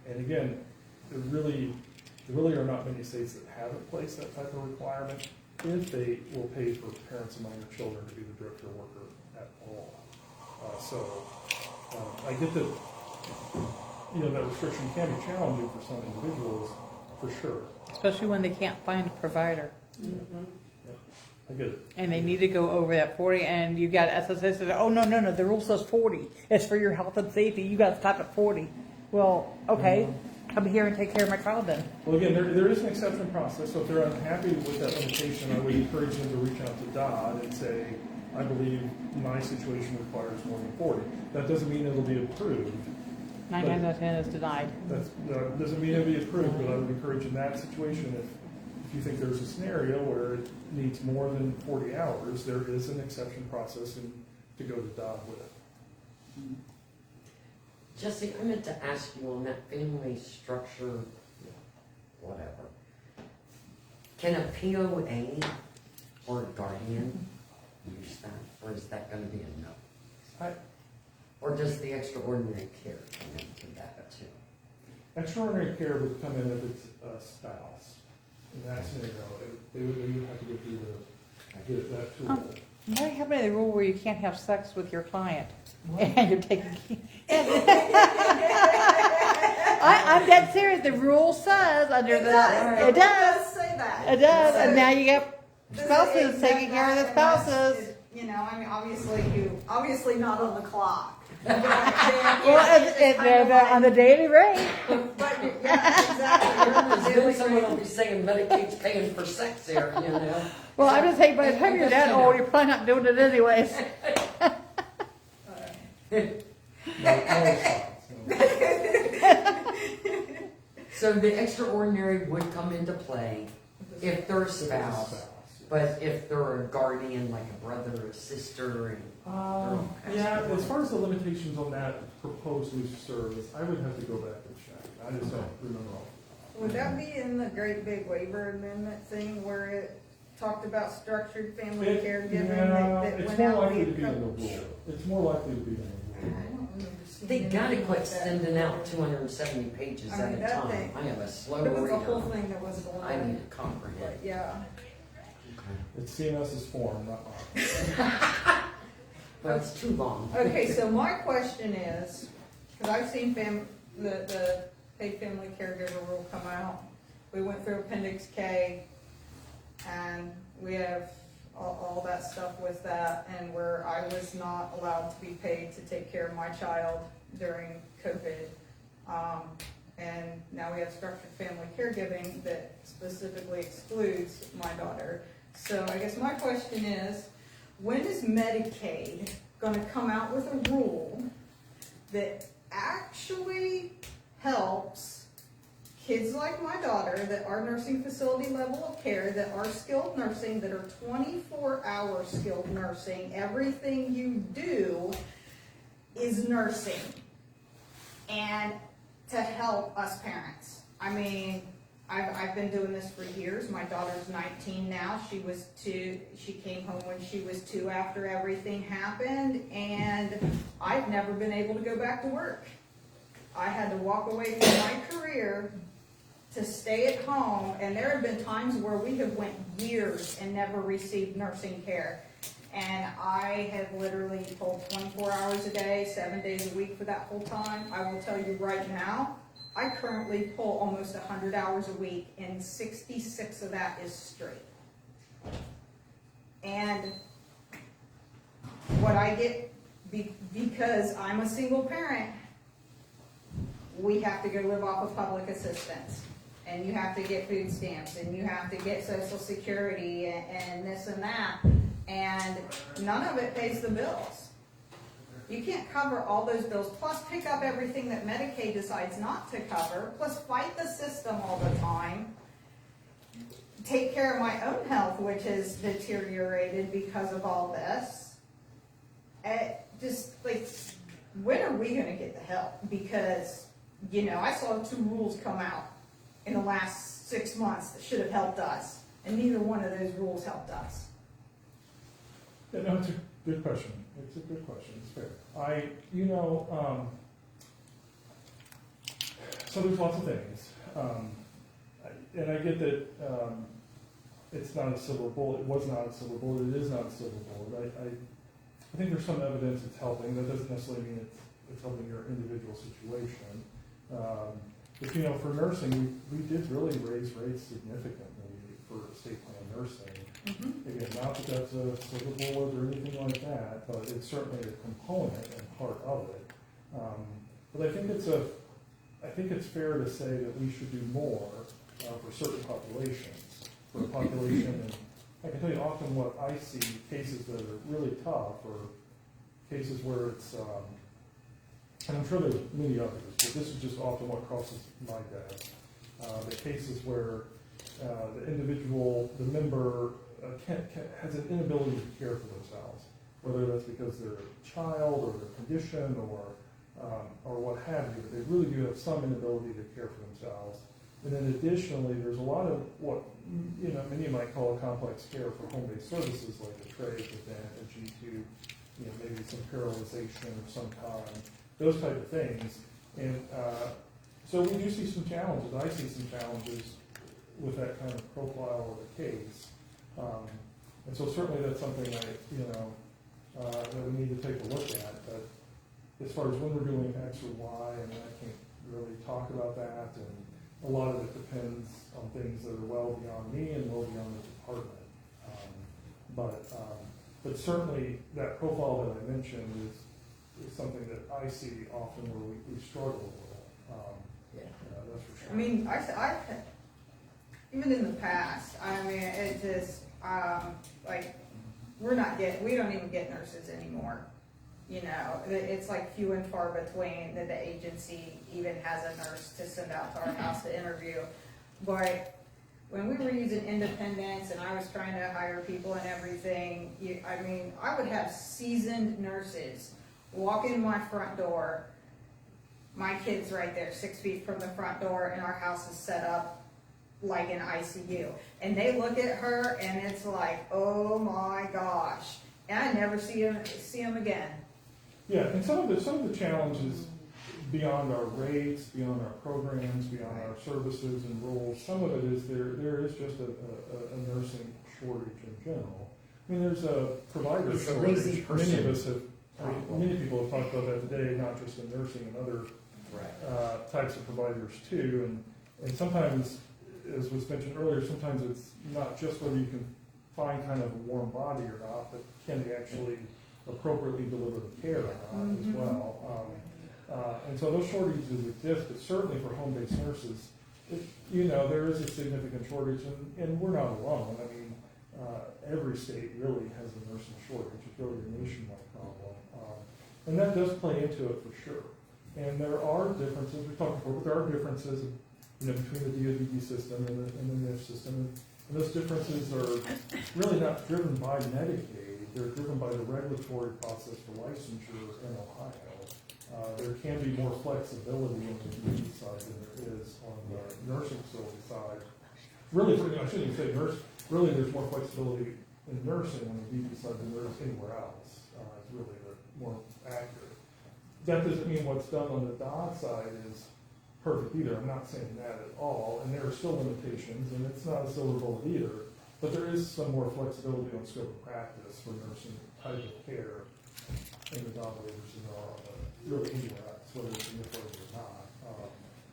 and again, there really are not many states that haven't placed that type of requirement if they will pay for parents of minor children to be the director worker at all. I get that, that restriction can be challenging for some individuals, for sure. Especially when they can't find a provider. Yep. I get it. And they need to go over that 40, and you got SSA says, oh, no, the rule says 40. It's for your health and safety. You got to stop at 40. Well, okay, come here and take care of my child then. Well, again, there is an exception process, so if they're unhappy with that limitation, I would encourage them to reach out to Dodd and say, I believe my situation requires more than 40. That doesn't mean it'll be approved. 9 times out of 10 is denied. That doesn't mean it'll be approved, but I would encourage in that situation, if you think there's a scenario where it needs more than 40 hours, there is an exception process and to go to Dodd with. Jesse, I meant to ask you on that family structure, whatever. Can a POA or a guardian use that, or is that gonna be a no? Or does the extraordinary care come into that too? Extraordinary care would come in if it's a spouse. In that scenario, they would have to go through that tool. What happened to the rule where you can't have sex with your client? And you're taking. I'm dead serious. The rule says under It does. it does. say that. It does, and now you got This spouses is taking care of the and that's- spouses. You know, I mean, obviously not on the clock. Well, they're on the daily rate. But, yeah, exactly. Then someone will be saying Medicaid's paying for sex here, you know? Well, I'm just saying, by the time you're that old, you're probably not doing it anyways. So the extraordinary would come into play if they're a spouse, but if they're a guardian, like a brother or a sister, and Yeah, as far as the limitations on that proposed lease of service, I would have to go back and check. I just don't remember all. Would that be in the great big waiver amendment thing where it talked about structured family caregiving that It's went more out likely to via be in the code? rule. It's more likely to be in the rule. they gotta quit sending out 270 pages I mean, at a that time. thing- I have a slow There was a whole reader. thing that was going I on, need to comprehend. but yeah. It's CMS's form, not mine. But it's too long. Okay, so my question is, because I've seen the paid family caregiver rule come out. We went through Appendix K, and we have all that stuff with that, and where I was not allowed to be paid to take care of my child during COVID. And now we have structured family caregiving that specifically excludes my daughter. So I guess my question is, when is Medicaid gonna come out with a rule that actually helps kids like my daughter that are nursing facility level of care, that are skilled nursing, that are 24-hour skilled nursing? Everything you do is nursing. And to help us parents. I mean, I've been doing this for years. My daughter's 19 now. She was 2. She came home when she was 2 after everything happened, and I've never been able to go back to work. I had to walk away from my career to stay at home, and there have been times where we have went years and never received nursing care. And I have literally pulled 24 hours a day, 7 days a week for that whole time. I will tell you right now, I currently pull almost 100 hours a week, and 66 of that is straight. And what I get, because I'm a single parent, we have to go live off of public assistance. And you have to get food stamps, and you have to get Social Security, and this and that. And none of it pays the bills. You can't cover all those bills, plus pick up everything that Medicaid decides not to cover, plus fight the system all the time. Take care of my own health, which has deteriorated because of all this. Just like, when are we gonna get the help? Because, you know, I saw 2 rules come out in the last 6 months that should have helped us, and neither one of those rules helped us. Yeah, no, it's a good question. It's a good question. It's fair. So there's lots of things. And I get that it's not a silver bullet. It was not a silver bullet. It is not a silver bullet. I think there's some evidence it's helping. That doesn't necessarily mean it's helping your individual situation. But, you know, for nursing, we did really raise rates significantly for estate plan nursing. Again, not that that's a silver bullet or anything like that, but it's certainly a component and part of it. But I think it's fair to say that we should do more for certain populations. For a population, and I can tell you often what I see, cases that are really tough, or cases where it's, and I'm sure there's many others, but this is just often what crosses my desk. The cases where the individual, the member, has an inability to care for themselves, whether that's because they're a child or their condition or what have you, but they really do have some inability to care for themselves. And then additionally, there's a lot of what many might call complex care for home-based services, like a trach, a vent, a G-tube, maybe some paralyzation of some kind, those type of things. And so we do see some challenges. I see some challenges with that kind of profile of the case. And so certainly that's something that we need to take a look at. But as far as when we're doing X or Y, I mean, I can't really talk about that. And a lot of it depends on things that are well beyond me and well beyond the department. But certainly that profile that I mentioned is something that I see often where we struggle a little. That's for sure. I mean, I even in the past, I mean, it just, like, we don't even get nurses anymore. It's like few and far between that the agency even has a nurse to send out to our house to interview. But when we were using independents and I was trying to hire people and everything, I would have seasoned nurses walk in my front door. My kid's right there, 6 feet from the front door, and our house is set up like an ICU. And they look at her and it's like, oh my gosh. And I never see them again. Yeah, and some of the challenges beyond our rates, beyond our programs, beyond our services and rules, some of it is there is just a nursing shortage in general. I mean, there's a provider It's a shortage. lazy person Many of us have, problem. many people have talked about that today, not just in nursing and other types of providers too. And sometimes, as was mentioned earlier, sometimes it's not just whether you can find kind of a warm body or not, but can they actually appropriately deliver the care or not as well. And so those shortages exist, but certainly for home-based nurses, there is a significant shortage, and we're not alone. I mean, every state really has a nursing shortage. It's really a nationwide problem. And that does play into it for sure. And there are differences, we talked before, but there are differences between the DoD system and the NIF system. And those differences are really not driven by Medicaid. They're driven by the regulatory process for licensure in Ohio. There can be more flexibility on the DoD side than there is on the nursing facility side. Really, I shouldn't even say nurse. Really, there's more flexibility in nursing on the DoD side than there is anywhere else. It's really the more accurate. That doesn't mean what's done on the DOD side is perfect either. I'm not saying that at all. And there are still limitations, and it's not a silver bullet either. But there is some more flexibility on scope of practice for nursing type of care in the DOD waivers than there are on really anywhere else, whether it's in the or not.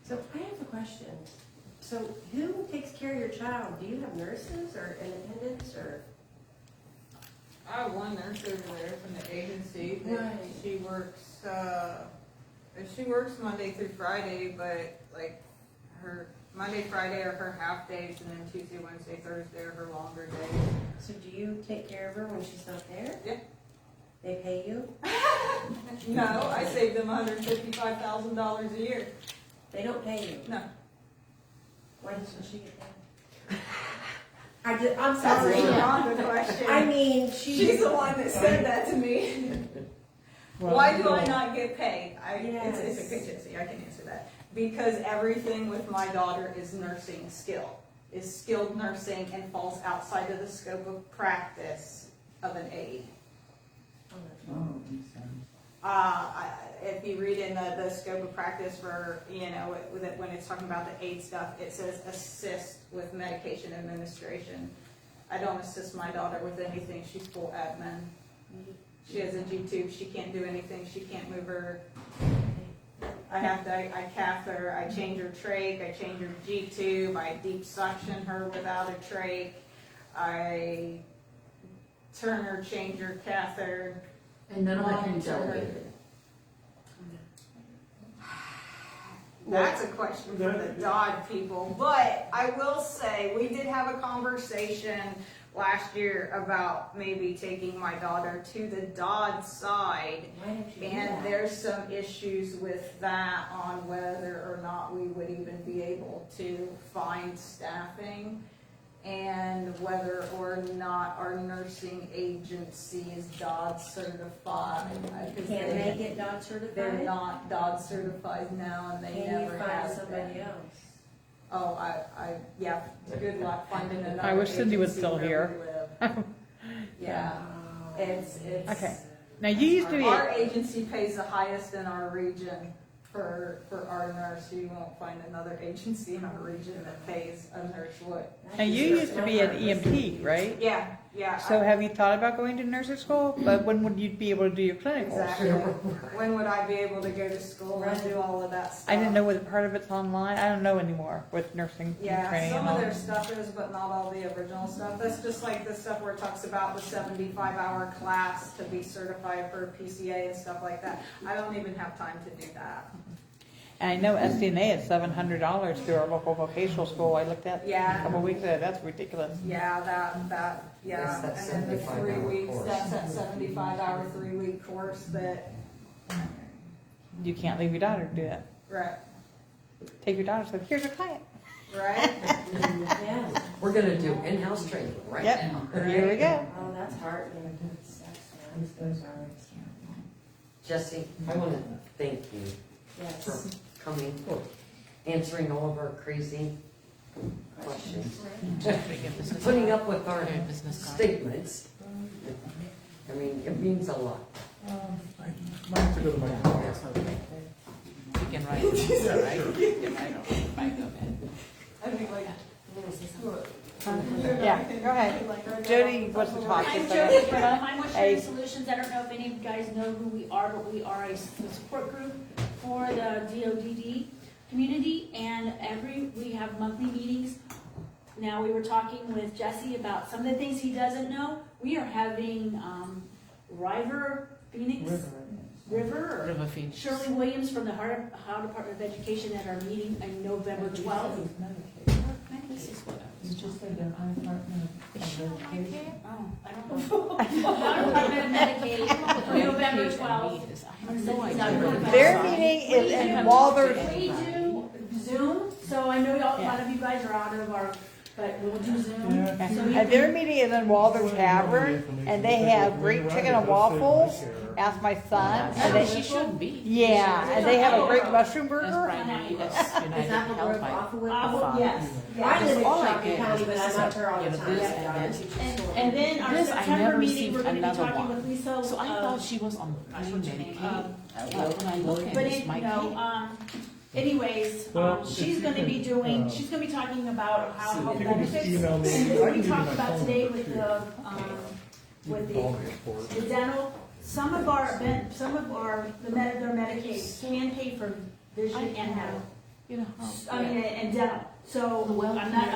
So I have a question. So who takes care of your child? Do you have nurses or independents or? I have one nurse over there from the agency. Right. She works Monday through Friday, but like her Monday, Friday are her half days, and then Tuesday, Wednesday, Thursday are her longer days. So do you take care of her when she's not there? Yeah. They pay you? No, I saved them $155,000 a year. They don't pay you? No. Why doesn't she get paid? I'm That's sorry. a Rhonda question. I mean, She's the one that said that to me. Well, Why do I not get paid? Yes. It's a contingency, I can answer that. Because everything with my daughter is nursing skill, is skilled nursing and falls outside of the scope of practice of an aide. If you read in the scope of practice for, when it's talking about the aid stuff, it says assist with medication administration. I don't assist my daughter with anything. She's full admin. She has a G-tube. She can't do anything. She can't move her. I cath her. I change her trach. I change her G-tube. I deep suction her without a trach. I turn her, change her catheter. And none of it can be Monitor her. delegated. That's a question for the Dodd people, but I will say, we did have a conversation last year about maybe taking my daughter to the Dodd side. Why don't you do And that? there's some issues with that on whether or not we would even be able to find staffing and whether or not our nursing agency is Dodd certified. Because Can't they get Dodd certified? they're not Dodd certified now and they Can never you find have somebody been. else? Oh, yeah, good luck finding another I wish Cindy was agency still where here. we live. Yeah, it's. Okay. Now, you used to be, Our agency pays the highest in our region for our nurse. You won't find another agency in our region that pays a nurse what. now you used to be an EMT, right? Yeah, yeah. So have you thought about going to nursing school? But when would you be able to do your clinicals? Exactly. When would I be able to go to school and do all of that stuff? I didn't know whether part of it's online. I don't know anymore with nursing Yeah, training some and of all. their stuff is, but not all the original stuff. That's just like the stuff where it talks about the 75-hour class to be certified for PCA and stuff like that. I don't even have time to do that. And I know SDNA is $700 through our local vocational school. I looked at a Yeah. couple weeks ago. That's ridiculous. Yeah, yeah. That's that And then the 3 75-hour weeks, course. that's that 75-hour, 3-week course that, You can't leave your daughter to do that. right, Take your daughter. So here's your client. right? Yeah. We're gonna do in-house training right Yep. now. Here we go. Oh, that's heartening. Jesse, I wanna thank you for Yes. coming, answering all of our crazy questions, putting up with our statements. I mean, it means a lot. Might have to go to my car. You can write it, Yeah, right? sure. You can write it, right, go ahead. I think like, Yeah, go ahead. Jody wants to talk. I'm Just a Jody second. from I'm with Hey. Sharing Solutions. I don't know if any of you guys know who we are, but we are a support group for the DODD community, and we have monthly meetings. Now, we were talking with Jesse about some of the things he doesn't know. We are having River Shirley Williams from the Ohio Department of Education at our meeting on November 12th. This is what I was You just said the Ohio Department of Education. Oh, I don't know. Ohio Department of Medicaid for November 12th. I have no idea. Their meeting is in Walters. We do Zoom, so I know y'all, a lot of you guys are out of our, but we'll do Zoom. Yeah. So you And their can- meeting is in Walters Tavern, and they have great chicken and waffles. Ask my son. And She they, shouldn't be. yeah, and they have a great mushroom That's burger. right now, that's Is United that the Health word by. awful with? Yes. I live in All I Shopping get County, is but this I'm is up there all the you know, time. this Yeah, and I this. teach And, school. and then our This, I September never meeting, received we're gonna be another talking one. with Lisa. So I thought she was on gosh, what's her name? Medicaid. When I look at But this, my anyways, Well, she's if gonna you be can, doing, she's gonna be talking about how if health you can just benefits. email me, And I what can we give you talked my about phone today number, with too. the the dental, some of our, their Medicaid can pay for vision and dental. You know, I mean, and dental. So Well, I'm not,